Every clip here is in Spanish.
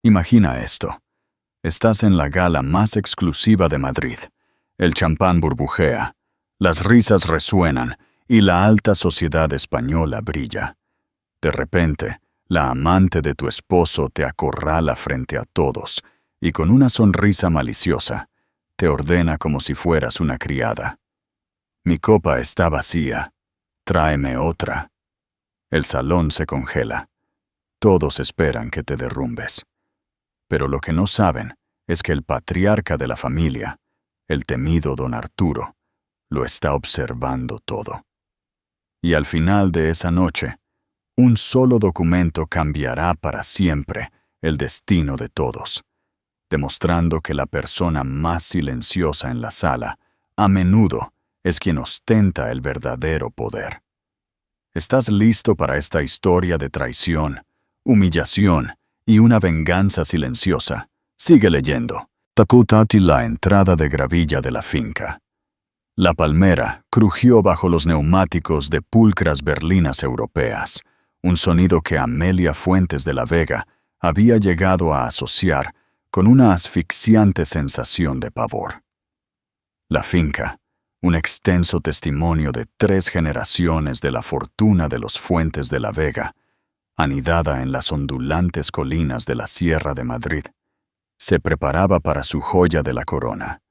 Imagina esto. Estás en la gala más exclusiva de Madrid. El champán burbujea, las risas resuenan y la alta sociedad española brilla. De repente, la amante de tu esposo te acorrala frente a todos y con una sonrisa maliciosa te ordena como si fueras una criada. Mi copa está vacía. Tráeme otra. El salón se congela. Todos esperan que te derrumbes. Pero lo que no saben es que el patriarca de la familia, el temido don Arturo, lo está observando todo. Y al final de esa noche, un solo documento cambiará para siempre el destino de todos, demostrando que la persona más silenciosa en la sala, a menudo, es quien ostenta el verdadero poder. ¿Estás listo para esta historia de traición, humillación y una venganza silenciosa? Sigue leyendo. Tacutati la entrada de gravilla de la finca. La palmera crujió bajo los neumáticos de pulcras berlinas europeas, un sonido que Amelia Fuentes de la Vega había llegado a asociar con una asfixiante sensación de pavor. La finca, un extenso testimonio de 3 generaciones de la fortuna de los Fuentes de la Vega, anidada en las ondulantes colinas de la Sierra de Madrid, se preparaba para su joya de la corona,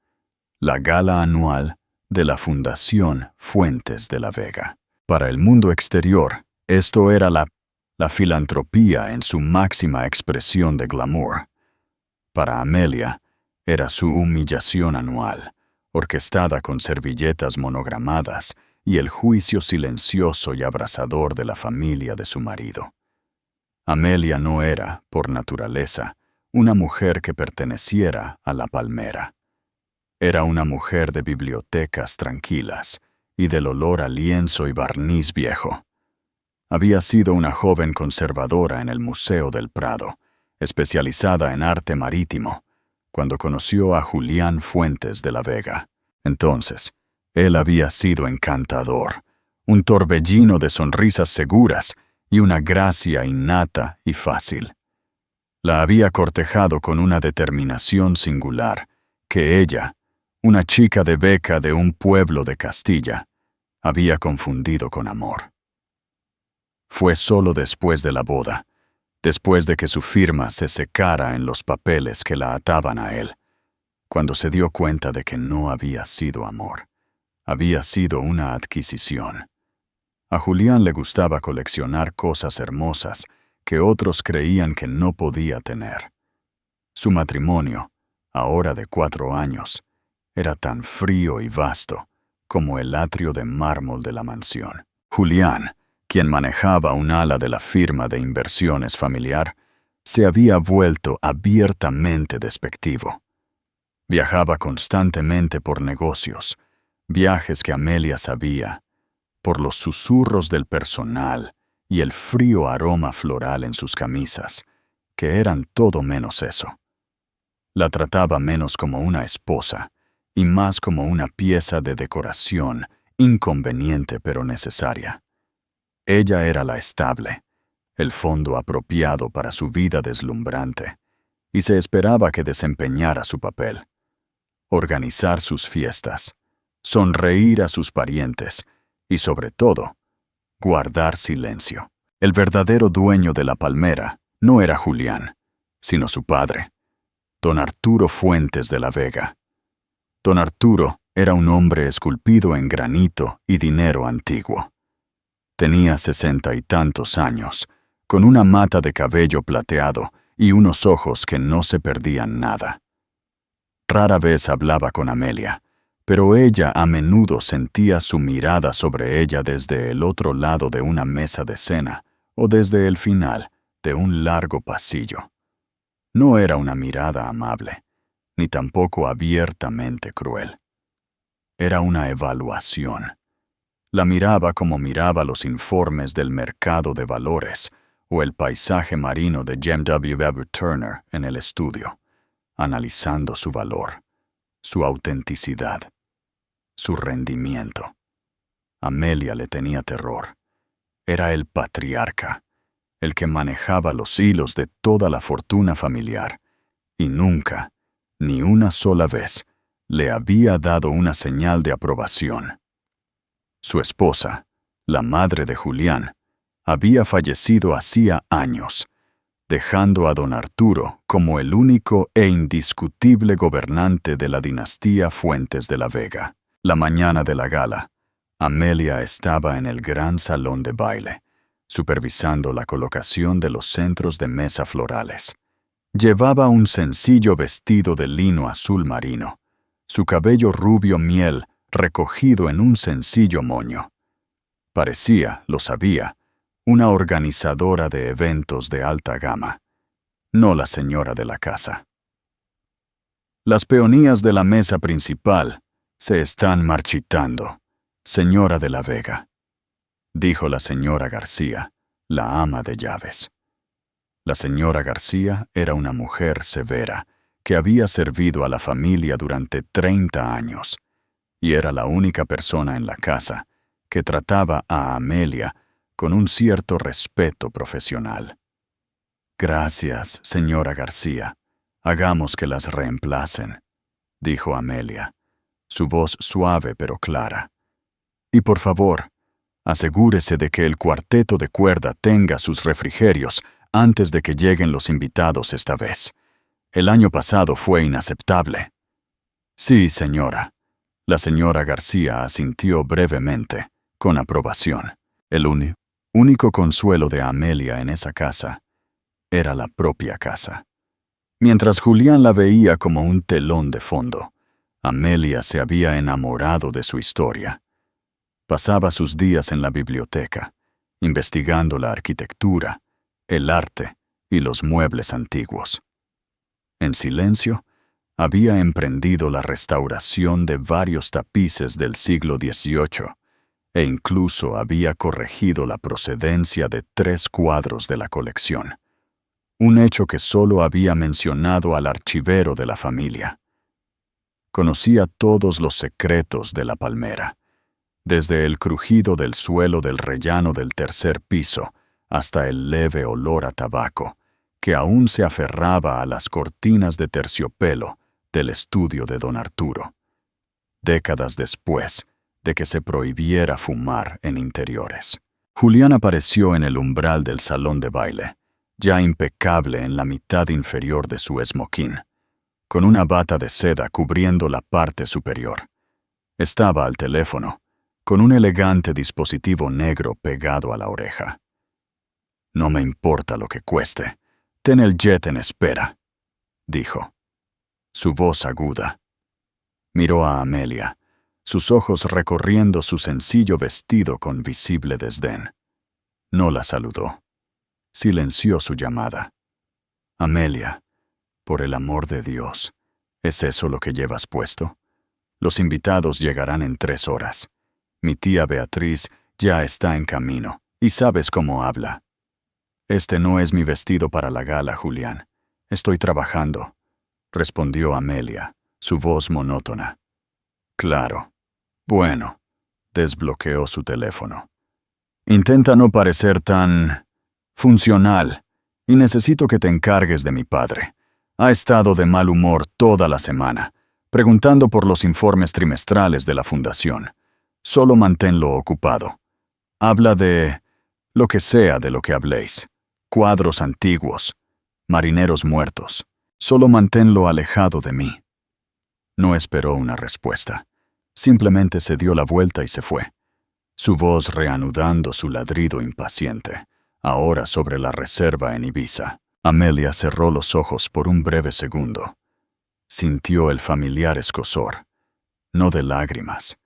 la gala anual de la Fundación Fuentes de la Vega. Para el mundo exterior, esto era la filantropía en su máxima expresión de glamour. Para Amelia, era su humillación anual, orquestada con servilletas monogramadas y el juicio silencioso y abrasador de la familia de su marido. Amelia no era, por naturaleza, una mujer que perteneciera a la palmera. Era una mujer de bibliotecas tranquilas y del olor a lienzo y barniz viejo. Había sido una joven conservadora en el Museo del Prado, especializada en arte marítimo, cuando conoció a Julián Fuentes de la Vega. Entonces, él había sido encantador, un torbellino de sonrisas seguras y una gracia innata y fácil. La había cortejado con una determinación singular, que ella, una chica de beca de un pueblo de Castilla, había confundido con amor. Fue solo después de la boda, después de que su firma se secara en los papeles que la ataban a él, cuando se dio cuenta de que no había sido amor, había sido una adquisición. A Julián le gustaba coleccionar cosas hermosas que otros creían que no podía tener. Su matrimonio, ahora de 4 años, era tan frío y vasto como el atrio de mármol de la mansión. Julián, quien manejaba un ala de la firma de inversiones familiar, se había vuelto abiertamente despectivo. Viajaba constantemente por negocios, viajes que Amelia sabía, por los susurros del personal y el frío aroma floral en sus camisas, que eran todo menos eso. La trataba menos como una esposa y más como una pieza de decoración inconveniente pero necesaria. Ella era la estable, el fondo apropiado para su vida deslumbrante, y se esperaba que desempeñara su papel. Organizar sus fiestas, sonreír a sus parientes y, sobre todo, guardar silencio. El verdadero dueño de la palmera no era Julián, sino su padre, don Arturo Fuentes de la Vega. Don Arturo era un hombre esculpido en granito y dinero antiguo. Tenía 60 y tantos años, con una mata de cabello plateado y unos ojos que no se perdían nada. Rara vez hablaba con Amelia, pero ella a menudo sentía su mirada sobre ella desde el otro lado de una mesa de cena o desde el final de un largo pasillo. No era una mirada amable, ni tampoco abiertamente cruel. Era una evaluación. La miraba como miraba los informes del mercado de valores o el paisaje marino de James W. Turner en el estudio, analizando su valor, su autenticidad, su rendimiento. Amelia le tenía terror. Era el patriarca, el que manejaba los hilos de toda la fortuna familiar, y nunca, ni una sola vez, le había dado una señal de aprobación. Su esposa, la madre de Julián, había fallecido hacía años, dejando a don Arturo como el único e indiscutible gobernante de la dinastía Fuentes de la Vega. La mañana de la gala, Amelia estaba en el gran salón de baile, supervisando la colocación de los centros de mesa florales. Llevaba un sencillo vestido de lino azul marino, su cabello rubio miel recogido en un sencillo moño. Parecía, lo sabía, una organizadora de eventos de alta gama, no la señora de la casa. Las peonías de la mesa principal se están marchitando, señora de la Vega, dijo la señora García, la ama de llaves. La señora García era una mujer severa que había servido a la familia durante 30 años y era la única persona en la casa que trataba a Amelia con un cierto respeto profesional. Gracias, señora García. Hagamos que las reemplacen, dijo Amelia, su voz suave pero clara. Y por favor, asegúrese de que el cuarteto de cuerda tenga sus refrigerios antes de que lleguen los invitados esta vez. El año pasado fue inaceptable. Sí, señora. La señora García asintió brevemente, con aprobación. El único consuelo de Amelia en esa casa era la propia casa. Mientras Julián la veía como un telón de fondo, Amelia se había enamorado de su historia. Pasaba sus días en la biblioteca, investigando la arquitectura, el arte y los muebles antiguos. En silencio, había emprendido la restauración de varios tapices del siglo XVIII e incluso había corregido la procedencia de 3 cuadros de la colección, un hecho que solo había mencionado al archivero de la familia. Conocía todos los secretos de la palmera, desde el crujido del suelo del rellano del 3er piso hasta el leve olor a tabaco, que aún se aferraba a las cortinas de terciopelo del estudio de don Arturo, décadas después de que se prohibiera fumar en interiores. Julián apareció en el umbral del salón de baile, ya impecable en la mitad inferior de su esmoquín, con una bata de seda cubriendo la parte superior. Estaba al teléfono, con un elegante dispositivo negro pegado a la oreja. «No me importa lo que cueste. Ten el jet en espera», dijo. Su voz aguda. Miró a Amelia, sus ojos recorriendo su sencillo vestido con visible desdén. No la saludó. Silenció su llamada. «Amelia, por el amor de Dios, ¿es eso lo que llevas puesto? Los invitados llegarán en 3 horas. Mi tía Beatriz ya está en camino, y sabes cómo habla». «Este no es mi vestido para la gala, Julián. Estoy trabajando», respondió Amelia, su voz monótona. «Claro. Bueno», desbloqueó su teléfono. «Intenta no parecer tan funcional, y necesito que te encargues de mi padre. Ha estado de mal humor toda la semana, preguntando por los informes trimestrales de la fundación. Solo manténlo ocupado. Habla de lo que sea de lo que habléis. Cuadros antiguos, marineros muertos. Solo manténlo alejado de mí». No esperó una respuesta. Simplemente se dio la vuelta y se fue, su voz reanudando su ladrido impaciente, ahora sobre la reserva en Ibiza. Amelia cerró los ojos por un breve segundo. Sintió el familiar escozor, no de lágrimas.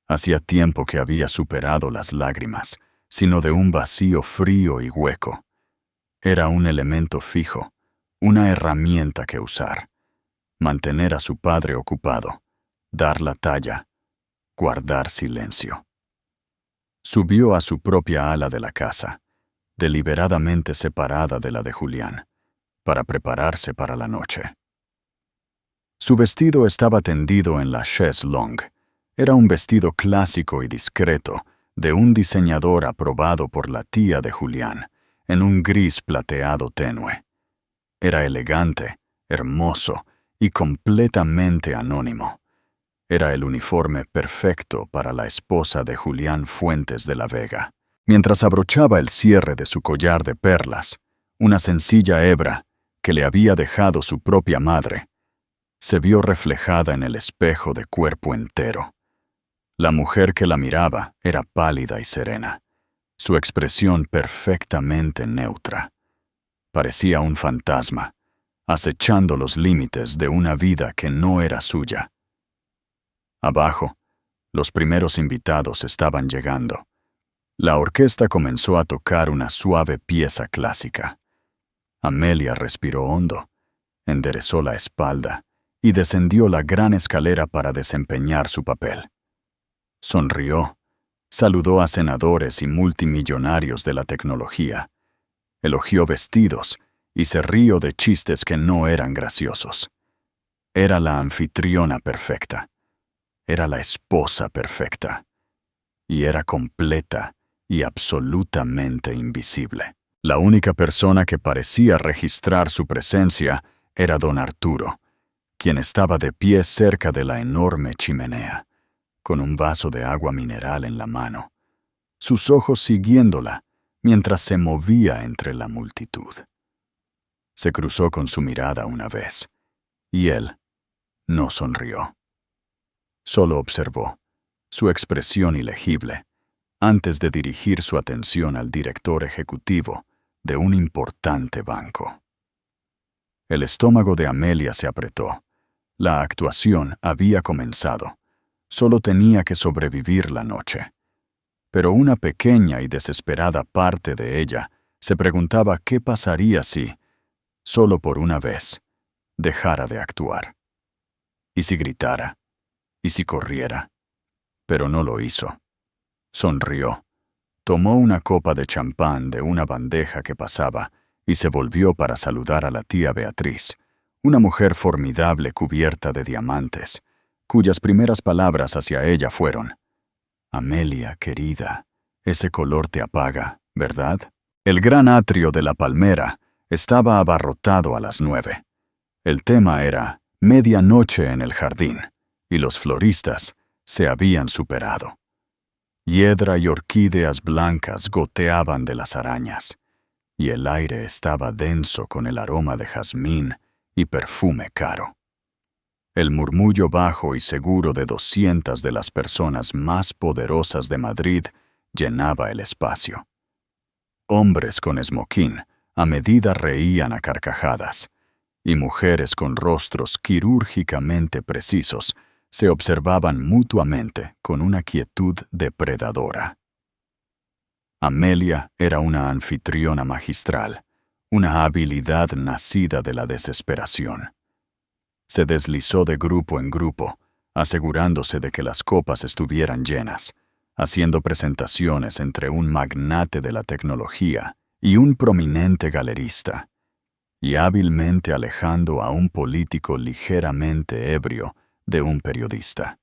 Hacía tiempo que había superado las lágrimas, sino de un vacío frío y hueco. Era un elemento fijo, una herramienta que usar. Mantener a su padre ocupado, dar la talla, guardar silencio. Subió a su propia ala de la casa, deliberadamente separada de la de Julián, para prepararse para la noche. Su vestido estaba tendido en la chaise longue. Era un vestido clásico y discreto, de un diseñador aprobado por la tía de Julián, en un gris plateado tenue. Era elegante, hermoso y completamente anónimo. Era el uniforme perfecto para la esposa de Julián Fuentes de la Vega. Mientras abrochaba el cierre de su collar de perlas, una sencilla hebra que le había dejado su propia madre, se vio reflejada en el espejo de cuerpo entero. La mujer que la miraba era pálida y serena, su expresión perfectamente neutra. Parecía un fantasma, acechando los límites de una vida que no era suya. Abajo, los primeros invitados estaban llegando. La orquesta comenzó a tocar una suave pieza clásica. Amelia respiró hondo, enderezó la espalda y descendió la gran escalera para desempeñar su papel. Sonrió, saludó a senadores y multimillonarios de la tecnología, elogió vestidos y se rió de chistes que no eran graciosos. Era la anfitriona perfecta, era la esposa perfecta, y era completa y absolutamente invisible. La única persona que parecía registrar su presencia era don Arturo, quien estaba de pie cerca de la enorme chimenea, con un vaso de agua mineral en la mano, sus ojos siguiéndola mientras se movía entre la multitud. Se cruzó con su mirada una vez, y él no sonrió. Solo observó, su expresión ilegible, antes de dirigir su atención al director ejecutivo de un importante banco. El estómago de Amelia se apretó. La actuación había comenzado. Solo tenía que sobrevivir la noche. Pero una pequeña y desesperada parte de ella se preguntaba qué pasaría si, solo por una vez, dejara de actuar. Y si gritara, y si corriera. Pero no lo hizo. Sonrió, tomó una copa de champán de una bandeja que pasaba y se volvió para saludar a la tía Beatriz, una mujer formidable cubierta de diamantes, cuyas primeras palabras hacia ella fueron: «Amelia, querida, ese color te apaga, ¿verdad?». El gran atrio de la Palmera estaba abarrotado a las 9. El tema era Medianoche en el jardín, y los floristas se habían superado. Hiedra y orquídeas blancas goteaban de las arañas, y el aire estaba denso con el aroma de jazmín y perfume caro. El murmullo bajo y seguro de 200 de las personas más poderosas de Madrid llenaba el espacio. Hombres con esmoquín a medida reían a carcajadas, y mujeres con rostros quirúrgicamente precisos se observaban mutuamente con una quietud depredadora. Amelia era una anfitriona magistral, una habilidad nacida de la desesperación. Se deslizó de grupo en grupo, asegurándose de que las copas estuvieran llenas, haciendo presentaciones entre un magnate de la tecnología y un prominente galerista, y hábilmente alejando a un político ligeramente ebrio de un periodista.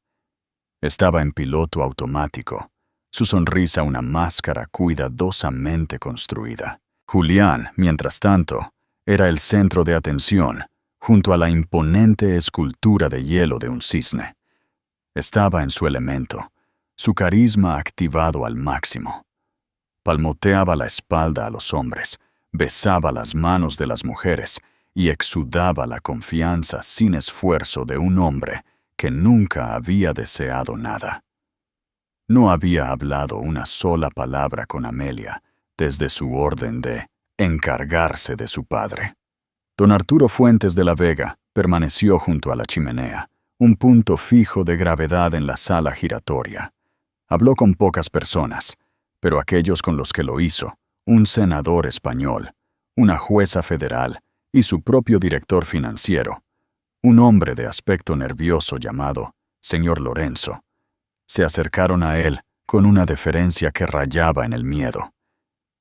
Estaba en piloto automático, su sonrisa una máscara cuidadosamente construida. Julián, mientras tanto, era el centro de atención, junto a la imponente escultura de hielo de un cisne. Estaba en su elemento, su carisma activado al máximo. Palmoteaba la espalda a los hombres, besaba las manos de las mujeres y exudaba la confianza sin esfuerzo de un hombre que nunca había deseado nada. No había hablado una sola palabra con Amelia desde su orden de encargarse de su padre. Don Arturo Fuentes de la Vega permaneció junto a la chimenea, un punto fijo de gravedad en la sala giratoria. Habló con pocas personas, pero aquellos con los que lo hizo, un senador español, una jueza federal y su propio director financiero, un hombre de aspecto nervioso llamado señor Lorenzo, se acercaron a él con una deferencia que rayaba en el miedo.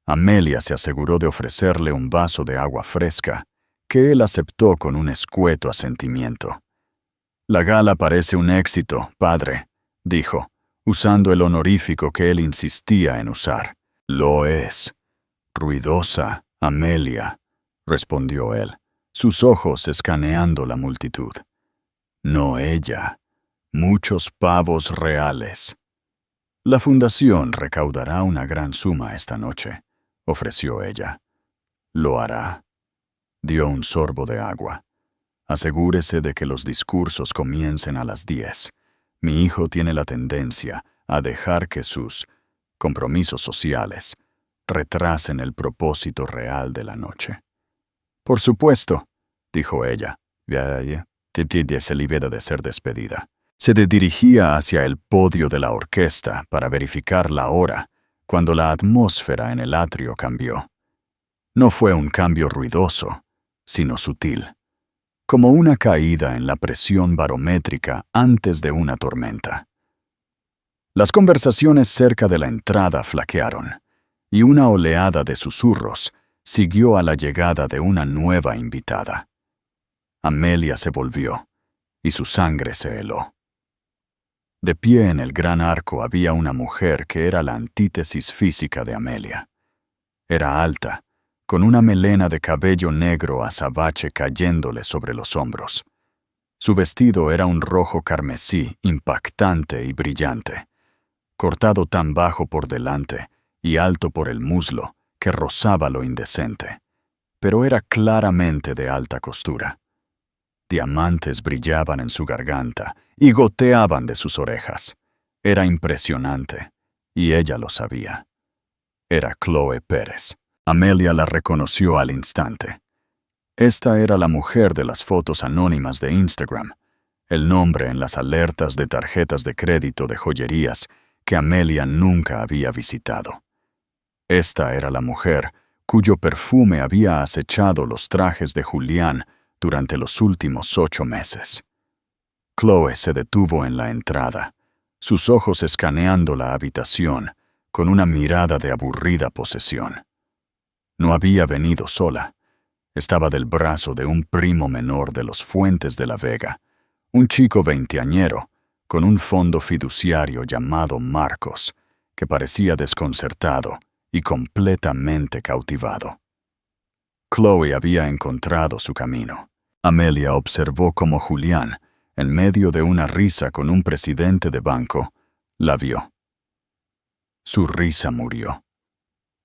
Amelia se aseguró de ofrecerle un vaso de agua fresca, que él aceptó con un escueto asentimiento. «La gala parece un éxito, padre», dijo, usando el honorífico que él insistía en usar. «Lo es», Ruidosa, Amelia, respondió él, sus ojos escaneando la multitud. No ella, muchos pavos reales. La fundación recaudará una gran suma esta noche, ofreció ella. Lo hará. Dio un sorbo de agua. Asegúrese de que los discursos comiencen a las 10. Mi hijo tiene la tendencia a dejar que sus compromisos sociales retrasen el propósito real de la noche. Por supuesto, dijo ella. Se libera de ser despedida. Se dirigía hacia el podio de la orquesta para verificar la hora, cuando la atmósfera en el atrio cambió. No fue un cambio ruidoso, sino sutil, como una caída en la presión barométrica antes de una tormenta. Las conversaciones cerca de la entrada flaquearon, y una oleada de susurros siguió a la llegada de una nueva invitada. Amelia se volvió, y su sangre se heló. De pie en el gran arco había una mujer que era la antítesis física de Amelia. Era alta, con una melena de cabello negro azabache cayéndole sobre los hombros. Su vestido era un rojo carmesí impactante y brillante, cortado tan bajo por delante y alto por el muslo que rozaba lo indecente, pero era claramente de alta costura. Diamantes brillaban en su garganta y goteaban de sus orejas. Era impresionante, y ella lo sabía. Era Chloe Pérez. Amelia la reconoció al instante. Esta era la mujer de las fotos anónimas de Instagram, el nombre en las alertas de tarjetas de crédito de joyerías que Amelia nunca había visitado. Esta era la mujer cuyo perfume había acechado los trajes de Julián durante los últimos 8 meses. Chloe se detuvo en la entrada, sus ojos escaneando la habitación con una mirada de aburrida posesión. No había venido sola. Estaba del brazo de un primo menor de los Fuentes de la Vega, un chico veinteañero con un fondo fiduciario llamado Marcos, que parecía desconcertado y completamente cautivado. Chloe había encontrado su camino. Amelia observó cómo Julián, en medio de una risa con un presidente de banco, la vio. Su risa murió.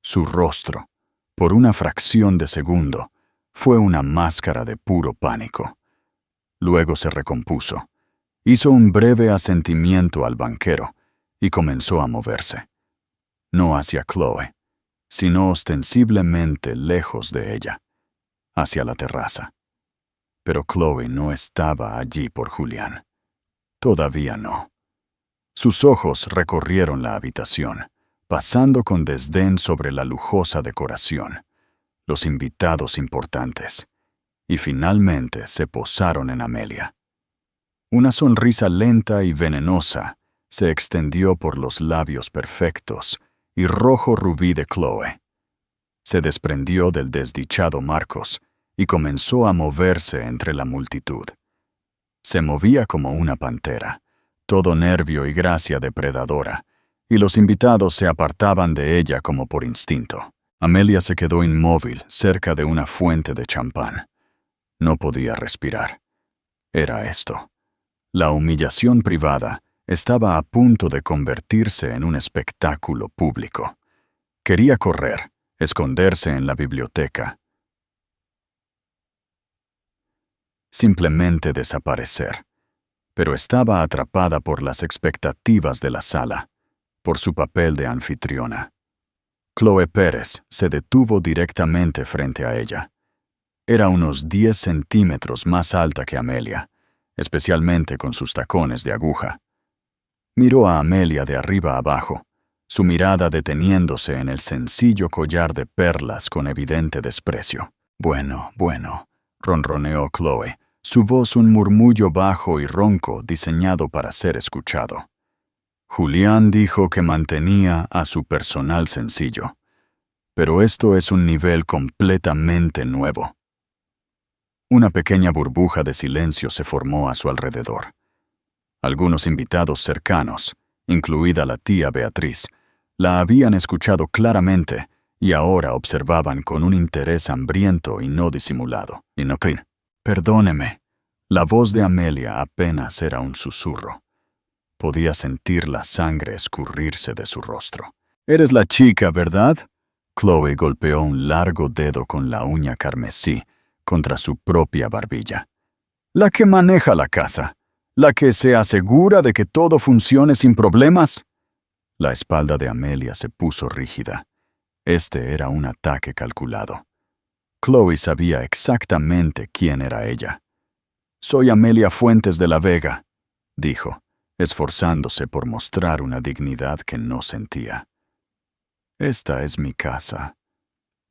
Su rostro, por una fracción de segundo, fue una máscara de puro pánico. Luego se recompuso, hizo un breve asentimiento al banquero y comenzó a moverse. No hacia Chloe, sino ostensiblemente lejos de ella, hacia la terraza. Pero Chloe no estaba allí por Julián. Todavía no. Sus ojos recorrieron la habitación, pasando con desdén sobre la lujosa decoración, los invitados importantes, y finalmente se posaron en Amelia. Una sonrisa lenta y venenosa se extendió por los labios perfectos y rojo rubí de Chloe. Se desprendió del desdichado Marcos y comenzó a moverse entre la multitud. Se movía como una pantera, todo nervio y gracia depredadora, y los invitados se apartaban de ella como por instinto. Amelia se quedó inmóvil cerca de una fuente de champán. No podía respirar. Era esto. La humillación privada estaba a punto de convertirse en un espectáculo público. Quería correr, esconderse en la biblioteca. Simplemente desaparecer. Pero estaba atrapada por las expectativas de la sala, por su papel de anfitriona. Chloe Pérez se detuvo directamente frente a ella. Era unos 10 centímetros más alta que Amelia, especialmente con sus tacones de aguja. Miró a Amelia de arriba abajo, su mirada deteniéndose en el sencillo collar de perlas con evidente desprecio. Bueno, ronroneó Chloe, su voz un murmullo bajo y ronco diseñado para ser escuchado. Julián dijo que mantenía a su personal sencillo, pero esto es un nivel completamente nuevo. Una pequeña burbuja de silencio se formó a su alrededor. Algunos invitados cercanos, incluida la tía Beatriz, la habían escuchado claramente y ahora observaban con un interés hambriento y no disimulado. Perdóneme. La voz de Amelia apenas era un susurro. Podía sentir la sangre escurrirse de su rostro. «Eres la chica, ¿verdad?» Chloe golpeó un largo dedo con la uña carmesí contra su propia barbilla. «La que maneja la casa. La que se asegura de que todo funcione sin problemas». La espalda de Amelia se puso rígida. Este era un ataque calculado. Chloe sabía exactamente quién era ella. «Soy Amelia Fuentes de la Vega», dijo, esforzándose por mostrar una dignidad que no sentía. «Esta es mi casa».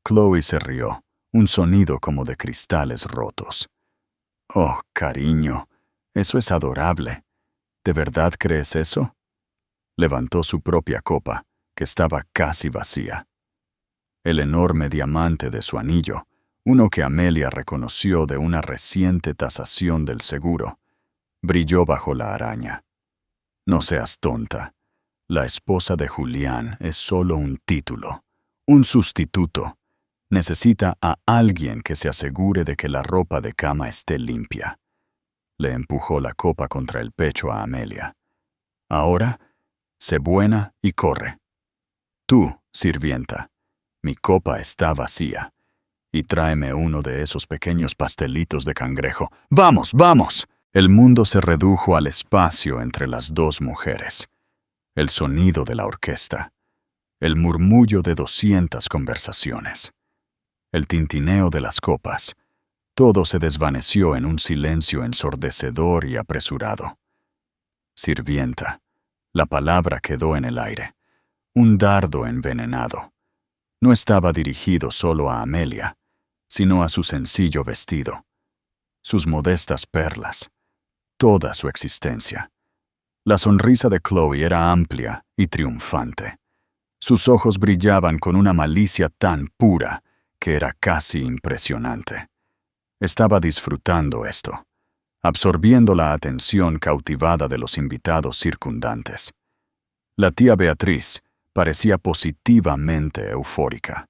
Chloe se rió, un sonido como de cristales rotos. «Oh, cariño, eso es adorable. ¿De verdad crees eso?» Levantó su propia copa, que estaba casi vacía. El enorme diamante de su anillo, uno que Amelia reconoció de una reciente tasación del seguro, brilló bajo la araña. «No seas tonta. La esposa de Julián es solo un título, un sustituto. Necesita a alguien que se asegure de que la ropa de cama esté limpia». Le empujó la copa contra el pecho a Amelia. «Ahora, sé buena y corre. Tú, sirvienta, mi copa está vacía. Y tráeme uno de esos pequeños pastelitos de cangrejo. ¡Vamos, vamos!» El mundo se redujo al espacio entre las dos mujeres. El sonido de la orquesta. El murmullo de 200 conversaciones. El tintineo de las copas. Todo se desvaneció en un silencio ensordecedor y apresurado. Sirvienta. La palabra quedó en el aire. Un dardo envenenado. No estaba dirigido solo a Amelia, sino a su sencillo vestido, sus modestas perlas, toda su existencia. La sonrisa de Chloe era amplia y triunfante. Sus ojos brillaban con una malicia tan pura que era casi impresionante. Estaba disfrutando esto, absorbiendo la atención cautivada de los invitados circundantes. La tía Beatriz parecía positivamente eufórica.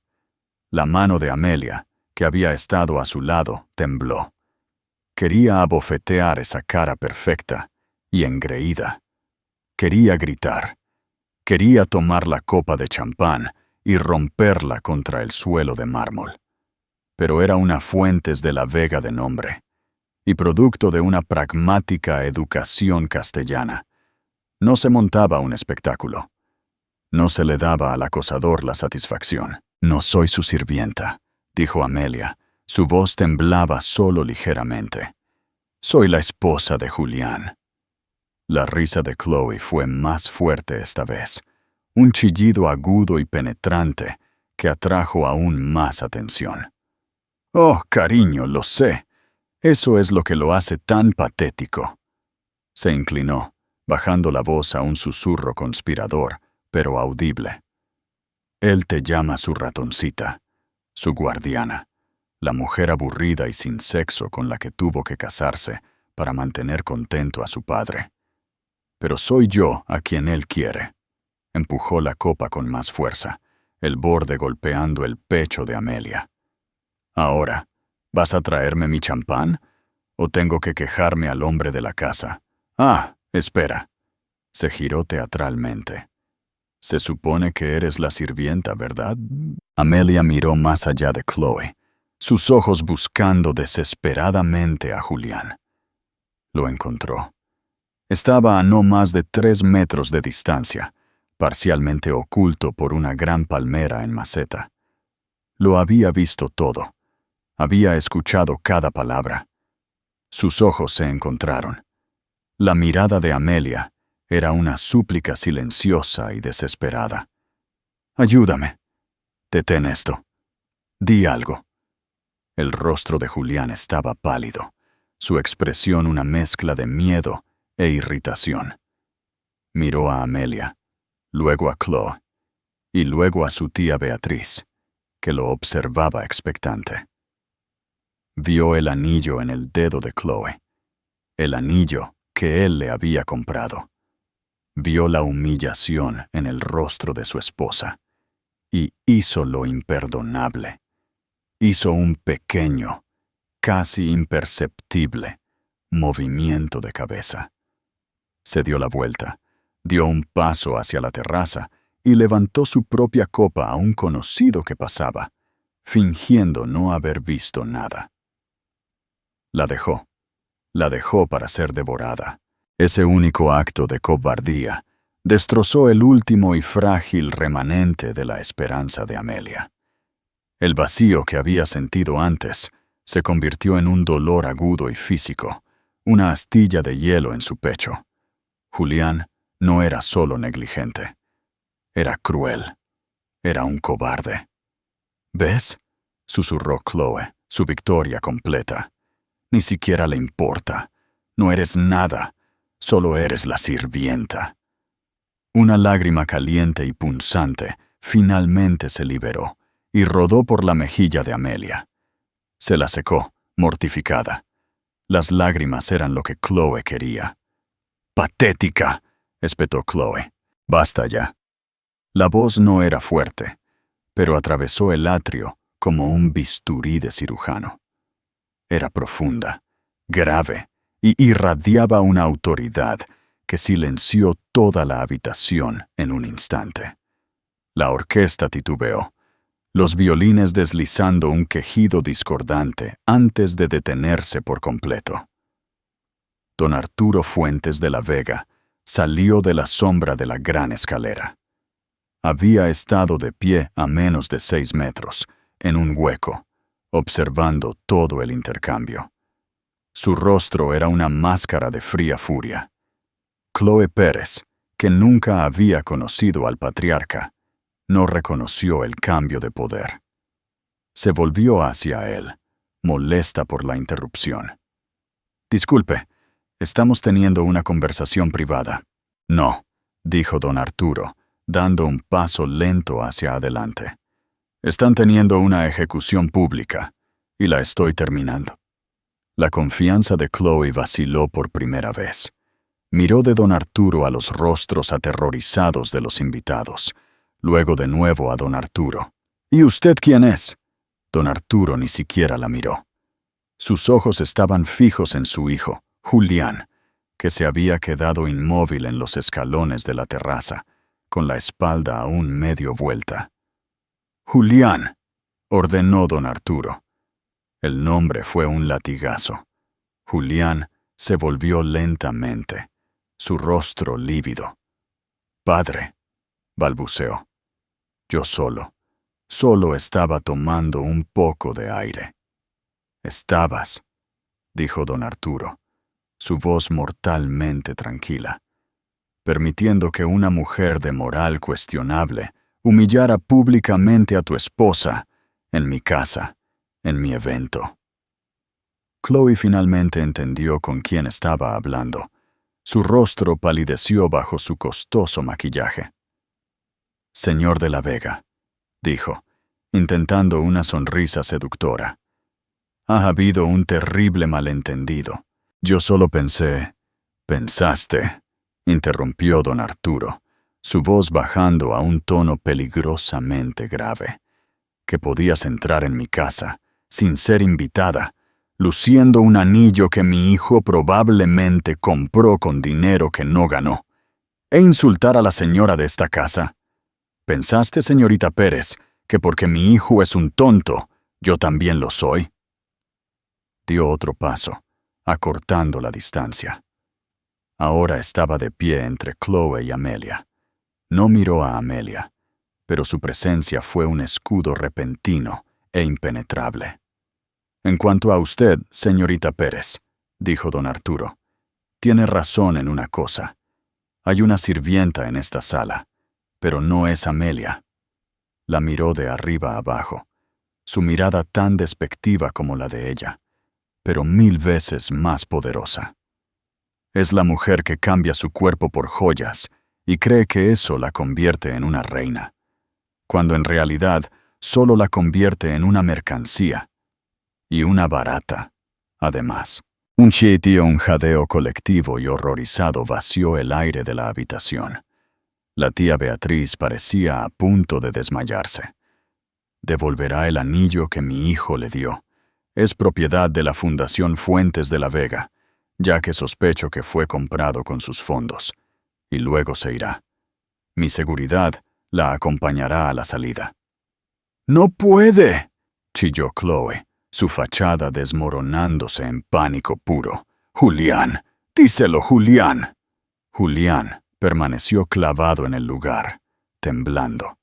La mano de Amelia, que había estado a su lado, tembló. Quería abofetear esa cara perfecta y engreída. Quería gritar. Quería tomar la copa de champán y romperla contra el suelo de mármol. Pero era una Fuentes de la Vega de nombre, y producto de una pragmática educación castellana. No se montaba un espectáculo. No se le daba al acosador la satisfacción. «No soy su sirvienta», dijo Amelia. Su voz temblaba solo ligeramente. «Soy la esposa de Julián». La risa de Chloe fue más fuerte esta vez, un chillido agudo y penetrante que atrajo aún más atención. «Oh, cariño, lo sé. Eso es lo que lo hace tan patético». Se inclinó, bajando la voz a un susurro conspirador, pero audible. «Él te llama su ratoncita, su guardiana, la mujer aburrida y sin sexo con la que tuvo que casarse para mantener contento a su padre. Pero soy yo a quien él quiere». Empujó la copa con más fuerza, el borde golpeando el pecho de Amelia. «Ahora, ¿vas a traerme mi champán? ¿O tengo que quejarme al hombre de la casa? Ah, espera». Se giró teatralmente. «Se supone que eres la sirvienta, ¿verdad?» Amelia miró más allá de Chloe, sus ojos buscando desesperadamente a Julián. Lo encontró. Estaba a no más de 3 metros de distancia, parcialmente oculto por una gran palmera en maceta. Lo había visto todo. Había escuchado cada palabra. Sus ojos se encontraron. La mirada de Amelia era una súplica silenciosa y desesperada. «Ayúdame. Detén esto. Di algo». El rostro de Julián estaba pálido, su expresión una mezcla de miedo e irritación. Miró a Amelia, luego a Chloe, y luego a su tía Beatriz, que lo observaba expectante. Vio el anillo en el dedo de Chloe, el anillo que él le había comprado. Vio la humillación en el rostro de su esposa, y hizo lo imperdonable. Hizo un pequeño, casi imperceptible, movimiento de cabeza. Se dio la vuelta, dio un paso hacia la terraza y levantó su propia copa a un conocido que pasaba, fingiendo no haber visto nada. La dejó para ser devorada. Ese único acto de cobardía destrozó el último y frágil remanente de la esperanza de Amelia. El vacío que había sentido antes se convirtió en un dolor agudo y físico, una astilla de hielo en su pecho. Julián no era solo negligente, era cruel, era un cobarde. ¿Ves?, susurró Chloe, su victoria completa. Ni siquiera le importa. No eres nada, solo eres la sirvienta. Una lágrima caliente y punzante finalmente se liberó y rodó por la mejilla de Amelia. Se la secó, mortificada. Las lágrimas eran lo que Chloe quería. «¡Patética!», espetó Chloe. «Basta ya». La voz no era fuerte, pero atravesó el atrio como un bisturí de cirujano. Era profunda, grave y irradiaba una autoridad que silenció toda la habitación en un instante. La orquesta titubeó, los violines deslizando un quejido discordante antes de detenerse por completo. Don Arturo Fuentes de la Vega salió de la sombra de la gran escalera. Había estado de pie a menos de 6 metros, en un hueco, observando todo el intercambio. Su rostro era una máscara de fría furia. Chloe Pérez, que nunca había conocido al patriarca, no reconoció el cambio de poder. Se volvió hacia él, molesta por la interrupción. «Disculpe, estamos teniendo una conversación privada». «No», dijo don Arturo, dando un paso lento hacia adelante. «Están teniendo una ejecución pública, y la estoy terminando». La confianza de Chloe vaciló por primera vez. Miró de don Arturo a los rostros aterrorizados de los invitados, luego de nuevo a don Arturo. «¿Y usted quién es?». Don Arturo ni siquiera la miró. Sus ojos estaban fijos en su hijo, Julián, que se había quedado inmóvil en los escalones de la terraza, con la espalda aún medio vuelta. «Julián», ordenó don Arturo. El nombre fue un latigazo. Julián se volvió lentamente, su rostro lívido. «Padre», balbuceó. «Yo solo estaba tomando un poco de aire». «Estabas», dijo don Arturo, su voz mortalmente tranquila, «permitiendo que una mujer de moral cuestionable humillara públicamente a tu esposa en mi casa, en mi evento». Chloe finalmente entendió con quién estaba hablando. Su rostro palideció bajo su costoso maquillaje. «Señor de la Vega», dijo, intentando una sonrisa seductora. «Ha habido un terrible malentendido. Yo solo pensé». «Pensaste», interrumpió don Arturo, su voz bajando a un tono peligrosamente grave, «que podías entrar en mi casa, sin ser invitada, luciendo un anillo que mi hijo probablemente compró con dinero que no ganó, e insultar a la señora de esta casa. ¿Pensaste, señorita Pérez, que porque mi hijo es un tonto, yo también lo soy?» Dio otro paso, acortando la distancia. Ahora estaba de pie entre Chloe y Amelia. No miró a Amelia, pero su presencia fue un escudo repentino e impenetrable. «En cuanto a usted, señorita Pérez», dijo don Arturo, «tiene razón en una cosa. Hay una sirvienta en esta sala, pero no es Amelia». La miró de arriba abajo, su mirada tan despectiva como la de ella, pero 1000 veces más poderosa. «Es la mujer que cambia su cuerpo por joyas y cree que eso la convierte en una reina, cuando en realidad solo la convierte en una mercancía, y una barata, además». Un jadeo colectivo y horrorizado vació el aire de la habitación. La tía Beatriz parecía a punto de desmayarse. Devolverá el anillo que mi hijo le dio. Es propiedad de la Fundación Fuentes de la Vega, ya que sospecho que fue comprado con sus fondos, y luego se irá. Mi seguridad la acompañará a la salida. ¡No puede!, chilló Chloe, su fachada desmoronándose en pánico puro. ¡Julián! ¡Díselo, Julián! Julián permaneció clavado en el lugar, temblando.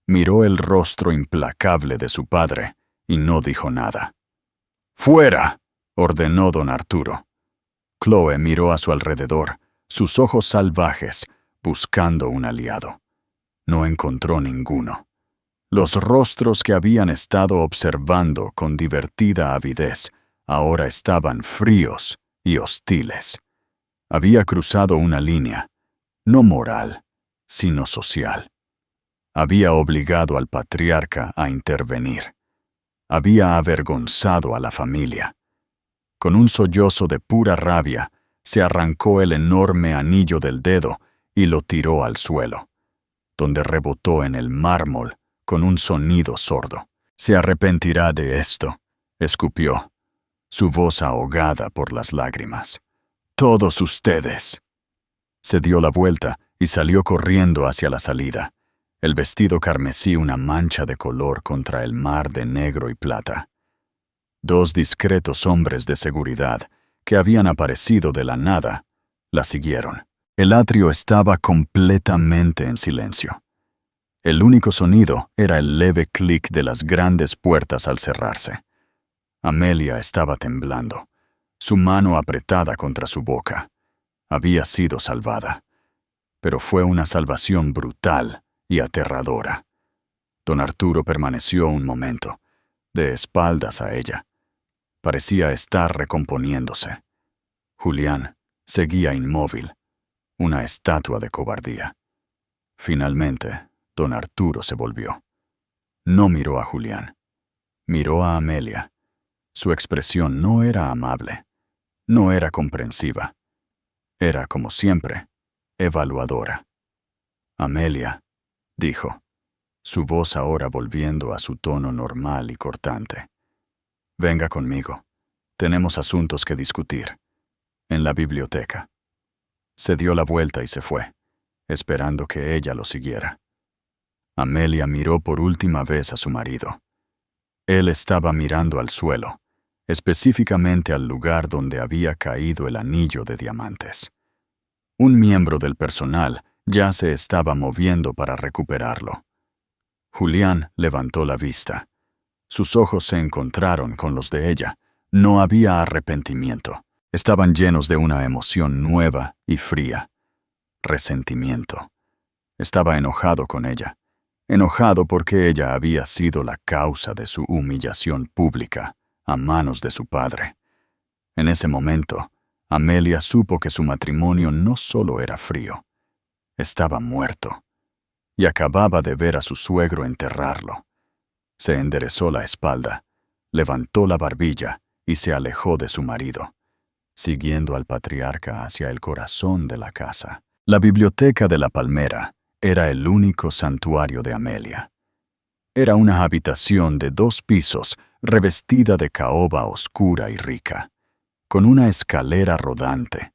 Miró el rostro implacable de su padre y no dijo nada. ¡Fuera!, ordenó don Arturo. Chloe miró a su alrededor, sus ojos salvajes, buscando un aliado. No encontró ninguno. Los rostros que habían estado observando con divertida avidez ahora estaban fríos y hostiles. Había cruzado una línea, no moral, sino social. Había obligado al patriarca a intervenir. Había avergonzado a la familia. Con un sollozo de pura rabia, se arrancó el enorme anillo del dedo y lo tiró al suelo, donde rebotó en el mármol con un sonido sordo. «Se arrepentirá de esto», escupió, su voz ahogada por las lágrimas. «Todos ustedes». Se dio la vuelta y salió corriendo hacia la salida, el vestido carmesí una mancha de color contra el mar de negro y plata. Dos discretos hombres de seguridad, que habían aparecido de la nada, la siguieron. El atrio estaba completamente en silencio. El único sonido era el leve clic de las grandes puertas al cerrarse. Amelia estaba temblando, su mano apretada contra su boca. Había sido salvada, pero fue una salvación brutal y aterradora. Don Arturo permaneció un momento, de espaldas a ella. Parecía estar recomponiéndose. Julián seguía inmóvil, una estatua de cobardía. Finalmente, don Arturo se volvió. No miró a Julián. Miró a Amelia. Su expresión no era amable, no era comprensiva. Era, como siempre, evaluadora. «Amelia», dijo, su voz ahora volviendo a su tono normal y cortante. «Venga conmigo. Tenemos asuntos que discutir. En la biblioteca». Se dio la vuelta y se fue, esperando que ella lo siguiera. Amelia miró por última vez a su marido. Él estaba mirando al suelo, específicamente al lugar donde había caído el anillo de diamantes. Un miembro del personal ya se estaba moviendo para recuperarlo. Julián levantó la vista. Sus ojos se encontraron con los de ella. No había arrepentimiento. Estaban llenos de una emoción nueva y fría. Resentimiento. Estaba enojado con ella. Enojado porque ella había sido la causa de su humillación pública a manos de su padre. En ese momento, Amelia supo que su matrimonio no solo era frío, estaba muerto, y acababa de ver a su suegro enterrarlo. Se enderezó la espalda, levantó la barbilla y se alejó de su marido, siguiendo al patriarca hacia el corazón de la casa. La biblioteca de la Palmera era el único santuario de Amelia. Era una habitación de 2 pisos revestida de caoba oscura y rica, con una escalera rodante,